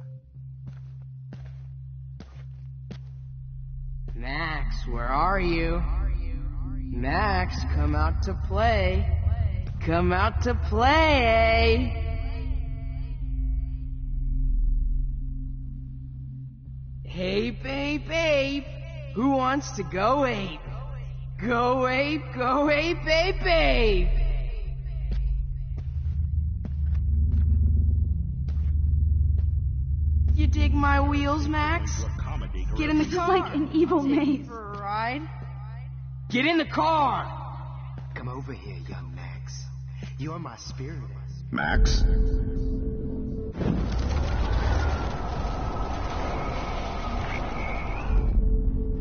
Max, where are you? Max, come out to play. Come out to play. Hey, babe, babe. Who wants to go ape? Go ape, babe, babe. You dig my wheels, Max? Get in the car. Like an evil maze. For a ride? Get in the car! Come over here, young Max. You're my spirit. Max?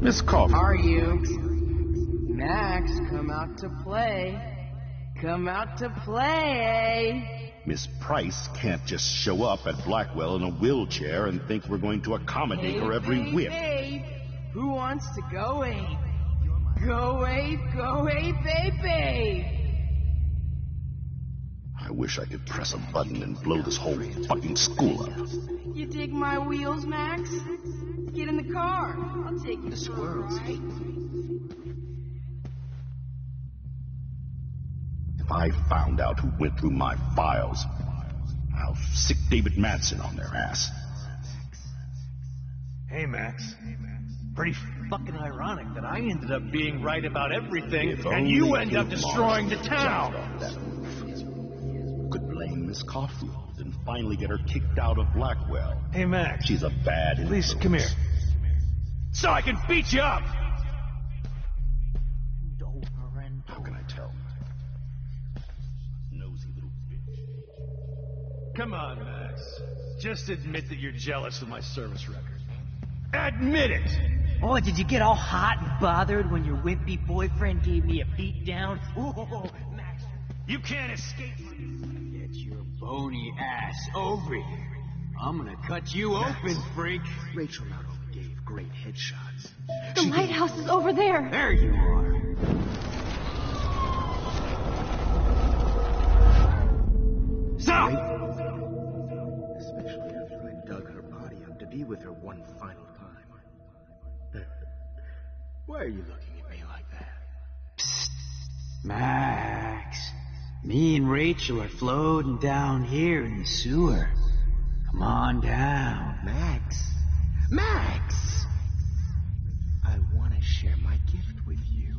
Miss Caulfield. Are you? Max, come out to play. Come out to play. Miss Price can't just show up at Blackwell in a wheelchair and think we're going to accommodate her every whim. Babe. Who wants to go ape? Go ape, babe. I wish I could press a button and blow this whole fucking school up. You dig my wheels, Max? Get in the car. I'll take you The for a squirrels ride. hate me. If I found out who went through my files, I'll sick David Madsen on their ass. Hey, Max. Pretty fucking ironic that I ended up being right about everything, and you end up destroying the town. Could blame Miss Caulfield and finally get her kicked out of Blackwell. Hey, Max. She's a bad influence. Please, come here. So I can beat you up! How can I tell? Nosy little bitch. Come on, Max. Just admit that you're jealous of my service record. Admit it! Oh, did you get all hot and bothered when your wimpy boyfriend gave me a beat down? Oh, Max. You can't escape. Get your bony ass over here. I'm gonna cut you open, freak. Rachel not only gave great headshots. The lighthouse is over there. There you are. Stop! Especially after I dug her body up to be with her one final time. Why are you looking at me like that? Psst. Max. Me and Rachel are floating down here in the sewer. Come on down. Max. Max! I want to share my gift with you.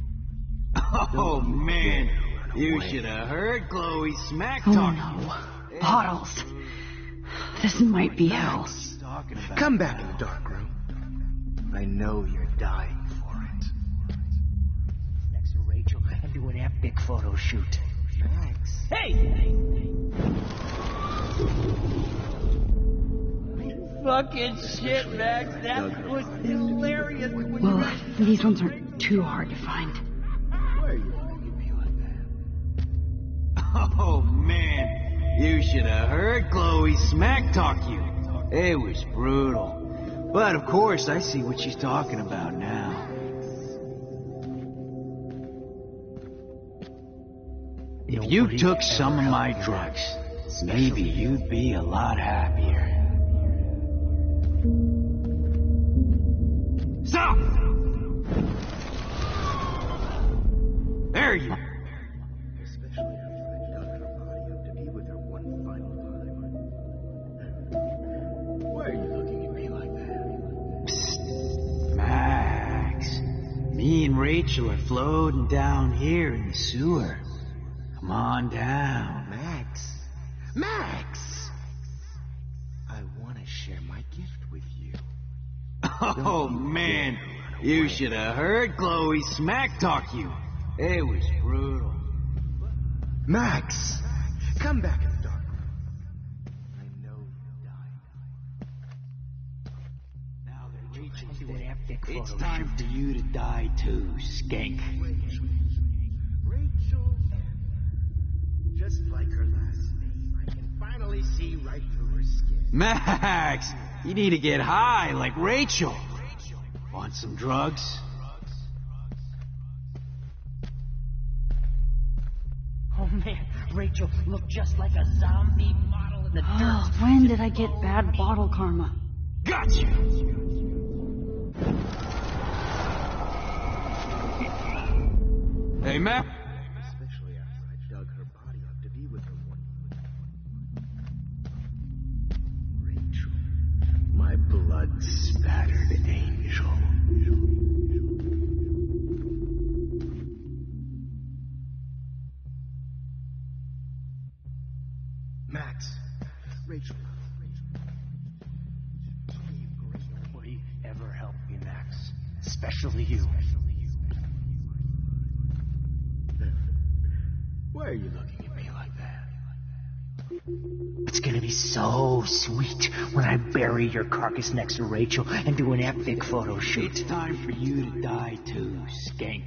Oh, man. You should have heard Chloe smack Oh, talking. no. Bottles. This might be hell. Come back in the dark room. I know you're dying for it. Next to Rachel and do an epic photo shoot. Max. Hey! Fucking shit, Max. That was hilarious. Well, these ones aren't too hard to find. Why are you looking at me like that? Oh, man. You should have heard Chloe smack talk you. It was brutal. But, of course, I see what she's talking about now. If you took some of my drugs, maybe you'd be a lot happier. Stop! There you are. Especially after I dug her body up to be with her one final time. Why are you looking at me like that? Psst. Max. Me and Rachel are floating down here in the sewer. Come on down. Max. Max! I want to share my gift with you. Oh, man. You should have heard Chloe smack talk you. It was brutal. Max! Come back in the dark. It's time for you to die too, skank. Rachel. Just like her last name, I can finally see right through her skin. Max! You need to get high like Rachel. Want some drugs? Oh man, Rachel looked just like a zombie model in the dirt. Oh, when did I get bad bottle karma? Gotcha! Hey, Mac. Especially after I dug her body up to be with her one. Rachel. My blood-spattered angel. Max. Rachel. Nobody ever helped me, Max. Especially you. Why are you looking at me like that? It's gonna be so sweet when I bury your carcass next to Rachel and do an epic photo shoot. It's time for you to die too, skank.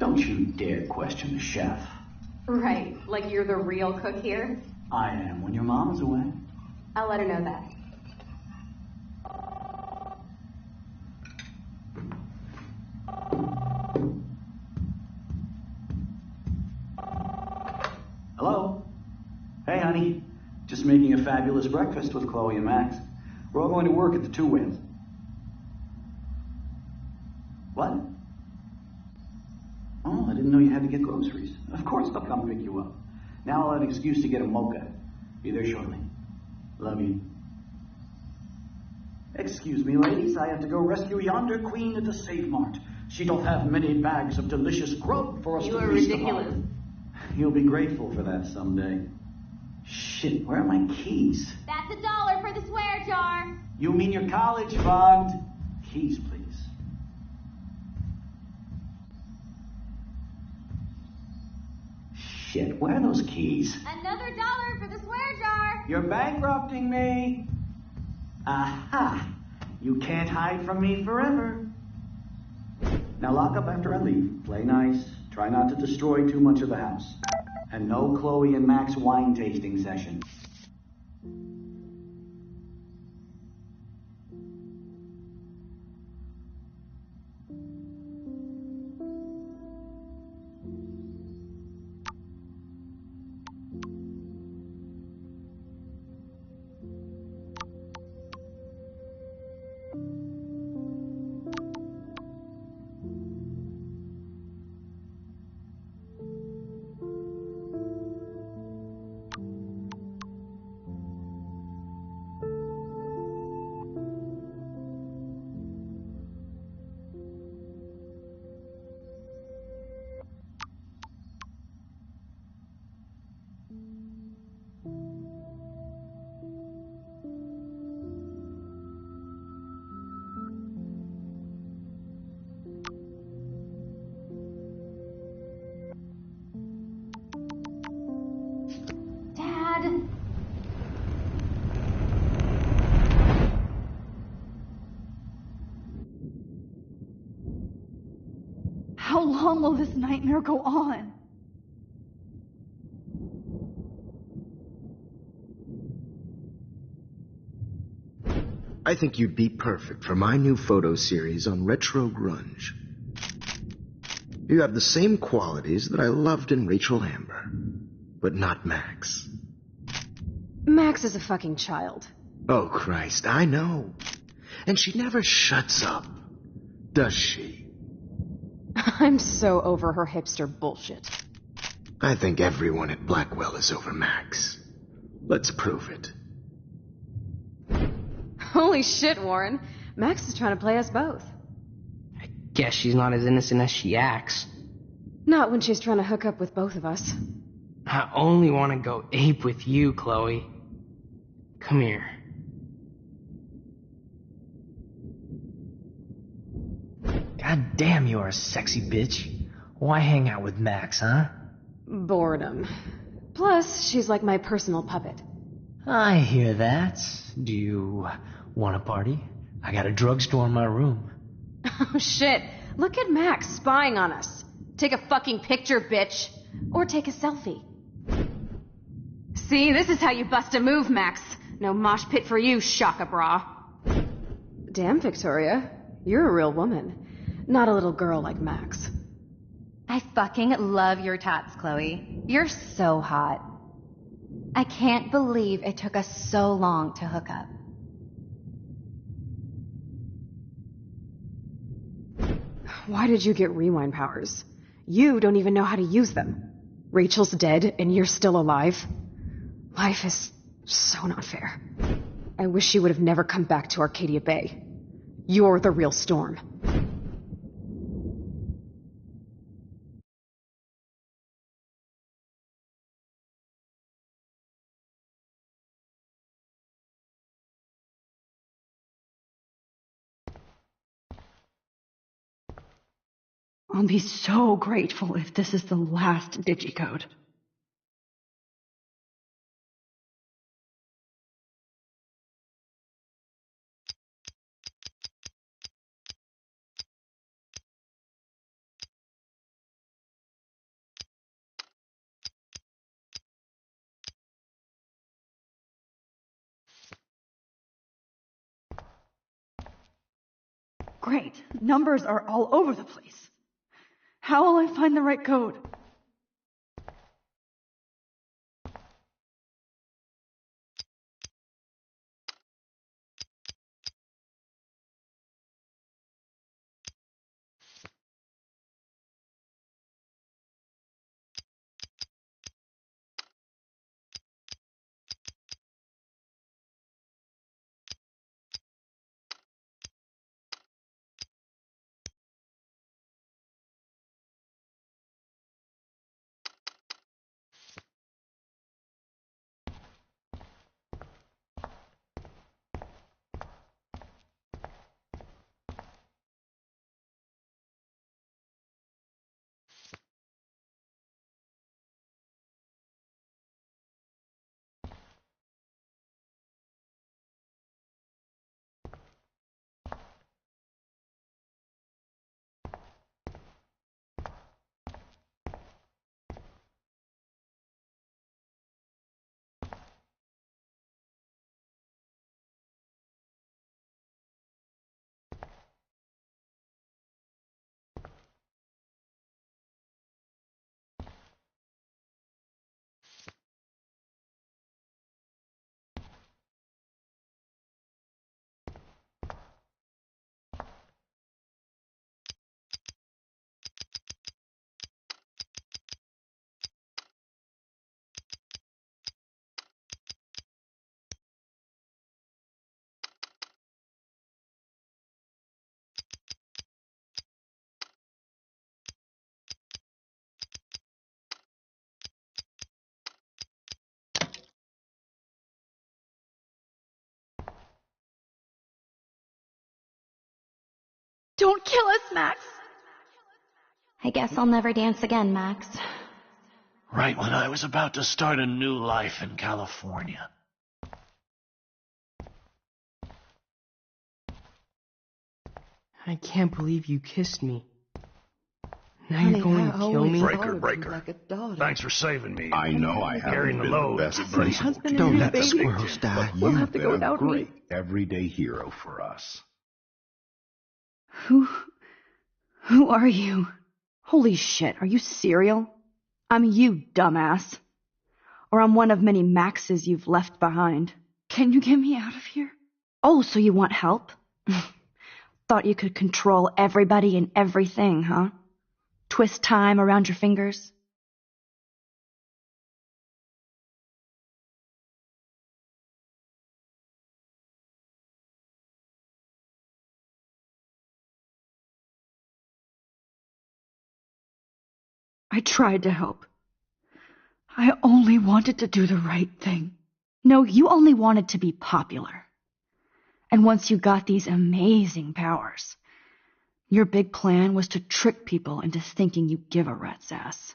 Don't you dare question the chef. Right, like you're the real cook here? I am when your mom is away. I'll let her know that. Hello? Hey, honey. Just making a fabulous breakfast with Chloe and Max. We're all going to work at the Two Winds. What? Oh, I didn't know you had to get groceries. Of course they'll come pick you up. Now I'll have an excuse to get a mocha. Be there shortly. Love you. Excuse me, ladies. I have to go rescue yonder queen at the Safe Mart. She don't have many bags of delicious grub for us to feast upon. You are ridiculous. You'll be grateful for that someday. Shit, where are my keys? That's $1 for the swear jar. You mean your college fund? Keys, please. Shit, where are those keys? Another $1 for the swear jar. You're bankrupting me. Aha! You can't hide from me forever. Now lock up after I leave. Play nice. Try not to destroy too much of the house. And no Chloe and Max wine tasting session. How long will this nightmare go on? I think you'd be perfect for my new photo series on retro grunge. You have the same qualities that I loved in Rachel Amber, but not Max. Max is a fucking child. Oh, Christ, I know. And she never shuts up, does she? I'm so over her hipster bullshit. I think everyone at Blackwell is over Max. Let's prove it. Holy shit, Warren. Max is trying to play us both. Guess she's not as innocent as she acts. Not when she's trying to hook up with both of us. I only want to go ape with you, Chloe. Come here. God damn, you're a sexy bitch. Why hang out with Max, huh? Boredom. Plus, she's like my personal puppet. I hear that. Do you want a party? I got a drugstore in my room. Oh shit. Look at Max spying on us. Take a fucking picture, bitch. Or take a selfie. See, this is how you bust a move, Max. No mosh pit for you, Shaka Bra. Damn, Victoria. You're a real woman. Not a little girl like Max. I fucking love your tats, Chloe. You're so hot. I can't believe it took us so long to hook up. Why did you get rewind powers? You don't even know how to use them. Rachel's dead and you're still alive. Life is so not fair. I wish she would have never come back to Arcadia Bay. You're the real Storm. I'll be so grateful if this is the last digicode. Great. Numbers are all over the place. How will I find the right code? Don't kill us, Max! I guess I'll never dance again, Max. Right when I was about to start a new life in California. I can't believe you kissed me. Now you're going to kill me? Breaker. Thanks for saving me. I know I haven't Carrying the been load. the best principal. Don't let the squirrels die. But you've been a great everyday hero for us. Who are you? Holy shit, are you serial? I'm you, dumbass. Or I'm one of many Maxes you've left behind. Can you get me out of here? Oh, so you want help? Thought you could control everybody and everything, huh? Twist time around your fingers? I tried to help. I only wanted to do the right thing. No, you only wanted to be popular. And once you got these amazing powers, your big plan was to trick people into thinking you give a rat's ass.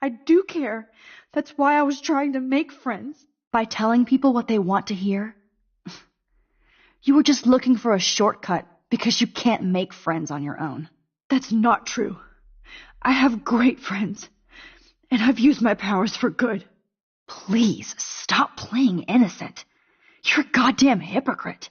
I do care. That's why I was trying to make friends. By telling people what they want to hear? You were just looking for a shortcut because you can't make friends on your own. That's not true. I have great friends, and I've used my powers for good. Please, stop playing innocent. You're a goddamn hypocrite.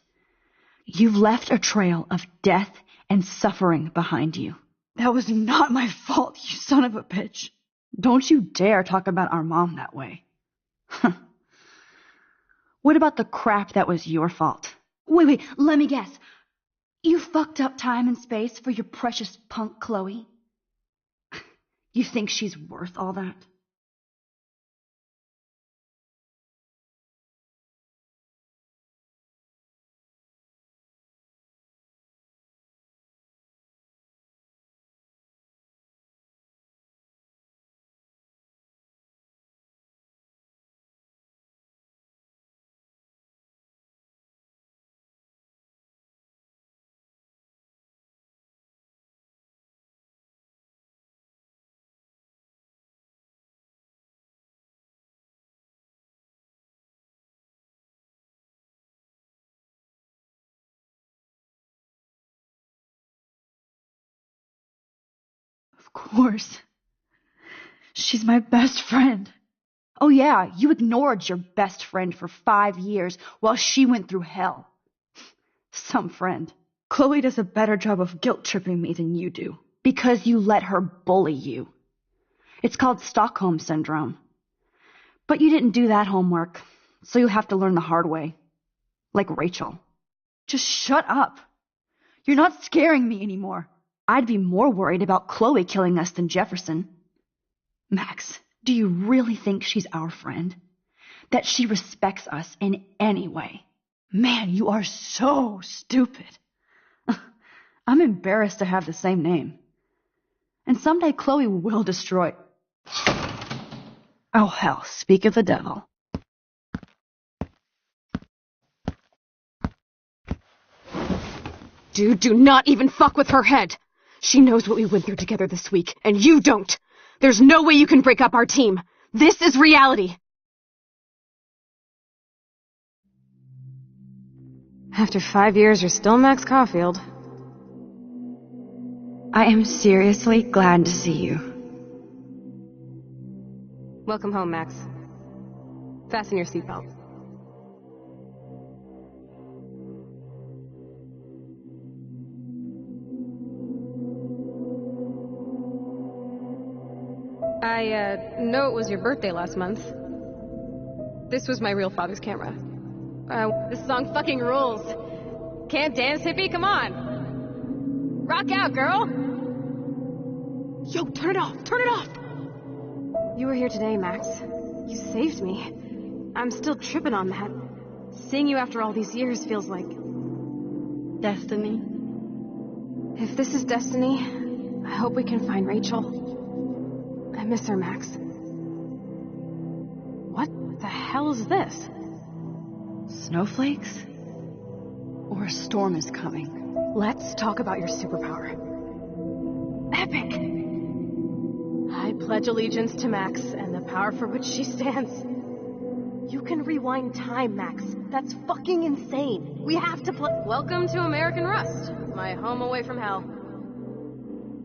You've left a trail of death and suffering behind you. That was not my fault, you son of a bitch. Don't you dare talk about our mom that way. What about the crap that was your fault? Wait, let me guess. You fucked up time and space for your precious punk Chloe? You think she's worth all that? Of course. She's my best friend. Oh yeah, you ignored your best friend for 5 years while she went through hell. Some friend. Chloe does a better job of guilt-tripping me than you do. Because you let her bully you. It's called Stockholm Syndrome. But you didn't do that homework, so you'll have to learn the hard way. Like Rachel. Just shut up. You're not scaring me anymore. I'd be more worried about Chloe killing us than Jefferson. Max, do you really think she's our friend? That she respects us in any way? Man, you are so stupid. I'm embarrassed to have the same name. And someday Chloe will destroy... Oh hell, speak of the devil. Dude, do not even fuck with her head. She knows what we went through together this week, and you don't. There's no way you can break up our team. This is reality. After 5 years, you're still Max Caulfield. I am seriously glad to see you. Welcome home, Max. Fasten your seatbelt. I know it was your birthday last month. This was my real father's camera. This song fucking rules. Can't dance, hippie? Come on. Rock out, girl. Yo, turn it off. Turn it off. You were here today, Max. You saved me. I'm still tripping on that. Seeing you after all these years feels like... destiny. If this is destiny, I hope we can find Rachel. I miss her, Max. What the hell is this? Snowflakes? Or a storm is coming? Let's talk about your superpower. Epic! I pledge allegiance to Max and the power for which she stands. You can rewind time, Max. That's fucking insane. We have to play. Welcome to American Rust, my home away from hell.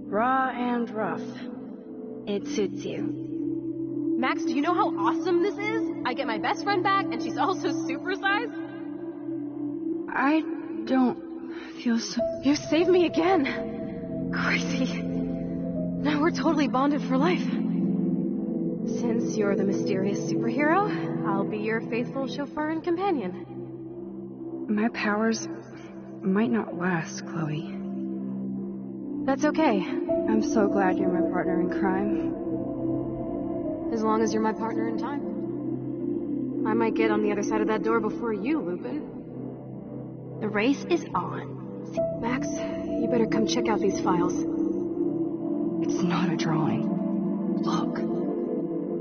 Raw and rough. It suits you. Max, do you know how awesome this is? I get my best friend back, and she's also supersized. I don't feel so... You saved me again. Crazy. Now we're totally bonded for life. Since you're the mysterious superhero, I'll be your faithful chauffeur and companion. My powers might not last, Chloe. That's okay. I'm so glad you're my partner in crime. As long as you're my partner in time. I might get on the other side of that door before you, Lupin. The race is on. Max, you better come check out these files. It's not a drawing. Look.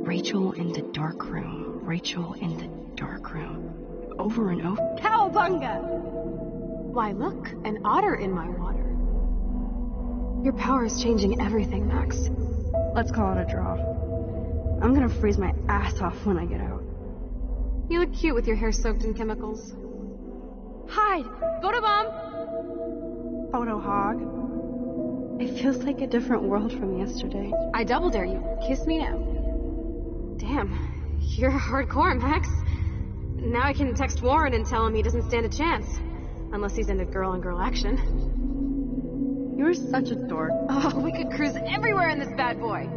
Rachel in the dark room. Rachel in the dark room. Over and over. Cowabunga! Why, look, an otter in my water. Your power is changing everything, Max. Let's call it a draw. I'm gonna freeze my ass off when I get out. You look cute with your hair soaked in chemicals. Hide! Photobomb! Photo hog. It feels like a different world from yesterday. I double dare you. Kiss me now. Damn, you're hardcore, Max. Now I can text Warren and tell him he doesn't stand a chance. Unless he's into girl-on-girl action. You're such a dork. Oh, we could cruise everywhere in this bad boy.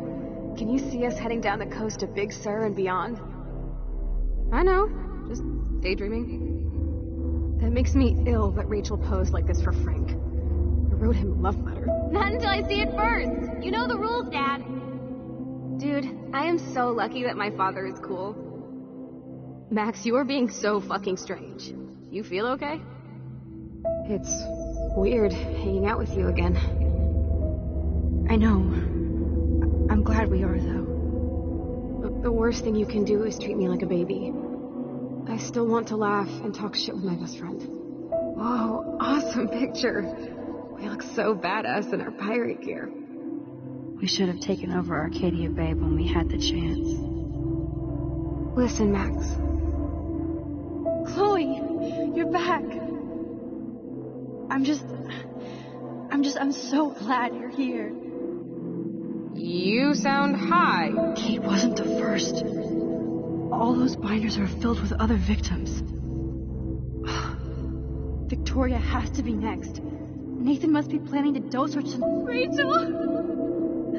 Can you see us heading down the coast to Big Sur and beyond? I know, just daydreaming. That makes me ill that Rachel posed like this for Frank. I wrote him a love letter. Not until I see it first. You know the rules, Dad. Dude, I am so lucky that my father is cool. Max, you are being so fucking strange. You feel okay? It's weird hanging out with you again. I know. I'm glad we are, though. But the worst thing you can do is treat me like a baby. I still want to laugh and talk shit with my best friend. Whoa, awesome picture. We look so badass in our pirate gear. We should have taken over Arcadia Bay when we had the chance. Listen, Max. Chloe, you're back. I'm so glad you're here. You sound high. Kate wasn't the first. All those binders are filled with other victims. Victoria has to be next. Nathan must be planning to dose her to... Rachel!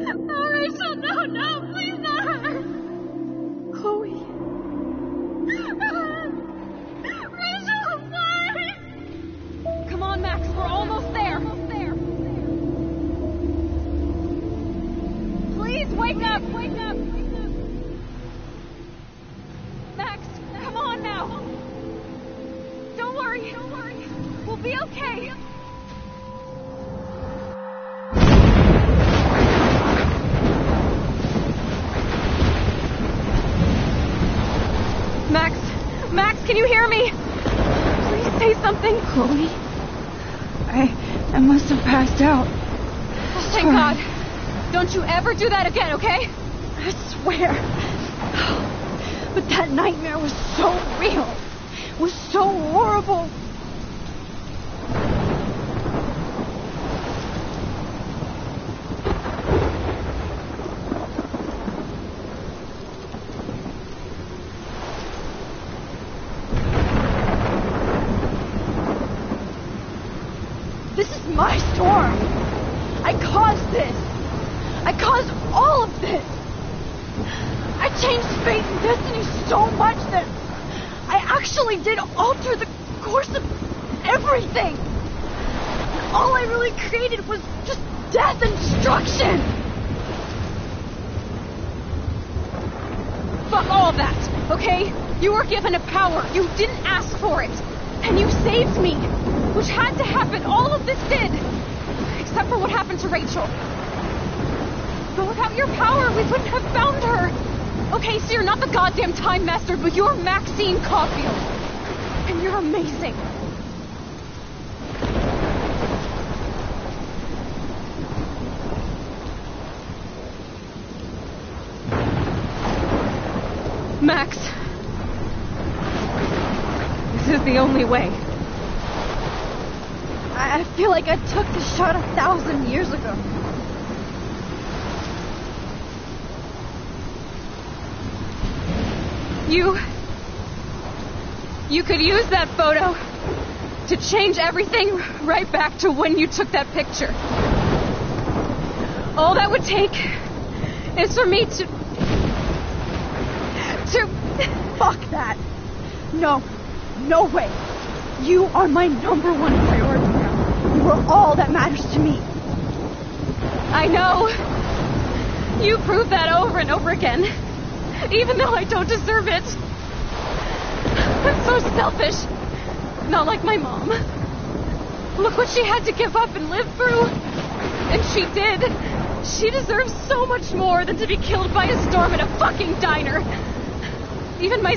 Oh, Rachel, no, please not her! Chloe. Rachel, why? Come on, Max, we're almost there. Please wake up! Max, come on now. Don't worry. We'll be okay. Max, can you hear me? Please say something. Chloe? I must have passed out. Oh, thank God. Don't you ever do that again, okay? I swear. But that nightmare was so real. It was so horrible. This is my storm. I caused this. I caused all of this. I changed fate and destiny so much that I actually did alter the course of everything. And all I really created was just death and destruction. Fuck all of that, okay? You were given a power. You didn't ask for it. And you saved me. Which had to happen. All of this did. Except for what happened to Rachel. But without your power, we wouldn't have found her. Okay, so you're not the goddamn Time Master, but you're Maxine Caulfield. And you're amazing. Max. This is the only way. I feel like I took the shot 1,000 years ago. You could use that photo to change everything right back to when you took that picture. All that would take is for me to... Fuck that. No. No way. You are my number one priority now. You are all that matters to me. I know. You prove that over and over again. Even though I don't deserve it. I'm so selfish. Not like my mom. Look what she had to give up and live through. And she did. She deserves so much more than to be killed by a storm in a fucking diner. Even my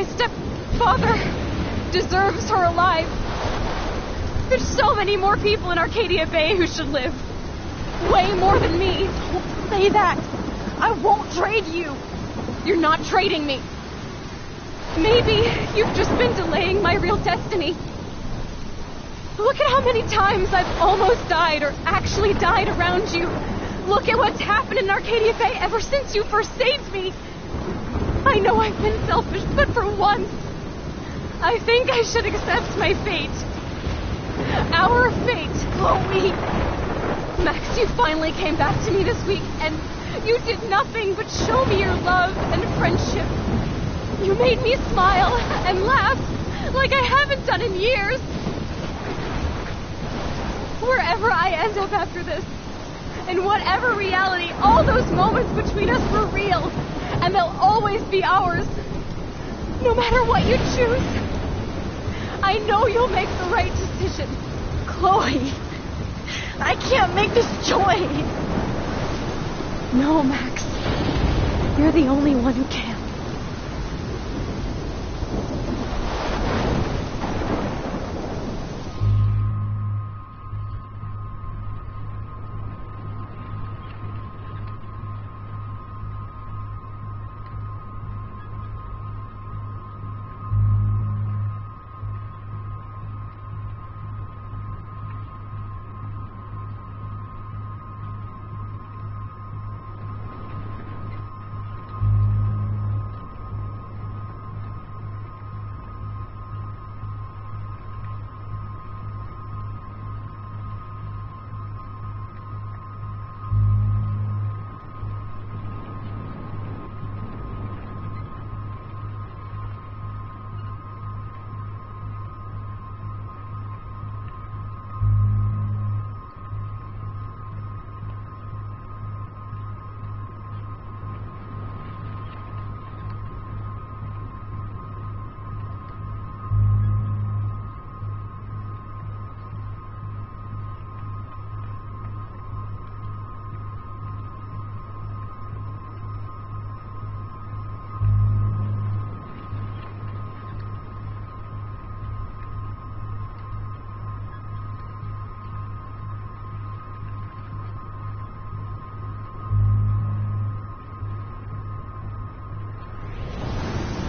stepfather deserves her alive. There's so many more people in Arcadia Bay who should live. Way more than me. Don't say that. I won't trade you. You're not trading me. Maybe you've just been delaying my real destiny. Look at how many times I've almost died or actually died around you. Look at what's happened in Arcadia Bay ever since you first saved me. I know I've been selfish, but for once, I think I should accept my fate. Our fate, Chloe. Max, you finally came back to me this week, and you did nothing but show me your love and friendship. You made me smile and laugh like I haven't done in years. Wherever I end up after this, in whatever reality, all those moments between us were real, and they'll always be ours. No matter what you choose, I know you'll make the right decision. Chloe, I can't make this choice. No, Max. You're the only one who can.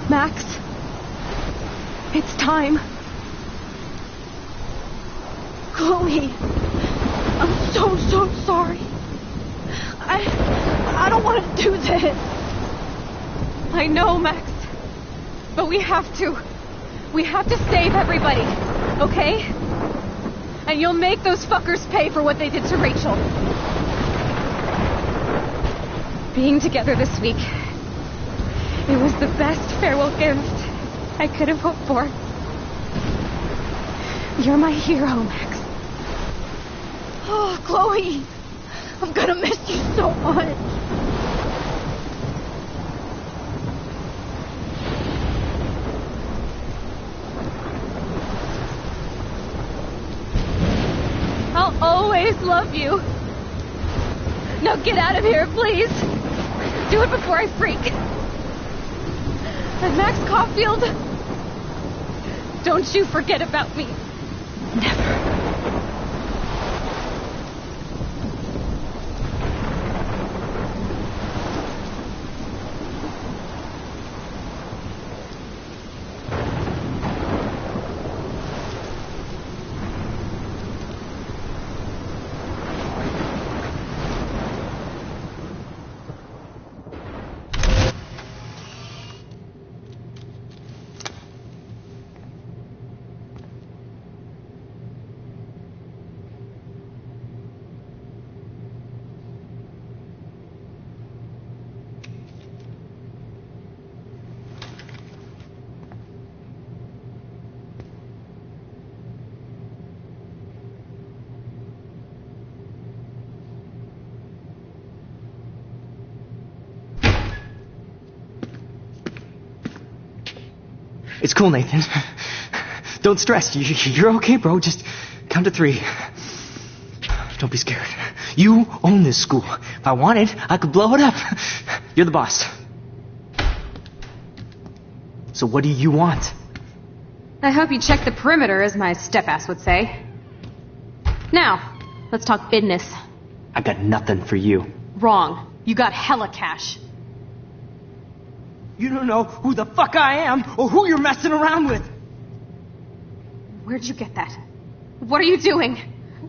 Max, it's time. Chloe, I'm so sorry. I don't want to do this. I know, Max. But we have to. We have to save everybody, okay? And you'll make those fuckers pay for what they did to Rachel. Being together this week, it was the best farewell gift I could have hoped for. You're my hero, Max. Oh, Chloe, I'm gonna miss you so much. I'll always love you. No, get out of here, please. Do it before I freak. And Max Caulfield, don't you forget about me. Never. It's cool, Nathan. Don't stress. You're okay, bro. Just count to 3. Don't be scared. You own this school. If I wanted, I could blow it up. You're the boss. So what do you want? I hope you check the perimeter, as my step-ass would say. Now, let's talk business. I got nothing for you. Wrong. You got hella cash. You don't know who the fuck I am or who you're messing around with. Where'd you get that? What are you doing?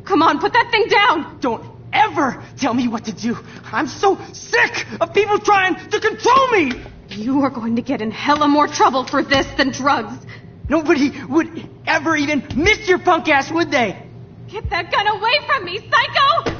Come on, put that thing down! Don't ever tell me what to do. I'm so sick of people trying to control me! You are going to get in hella more trouble for this than drugs. Nobody would ever even miss your punk ass, would they? Get that gun away from me, psycho!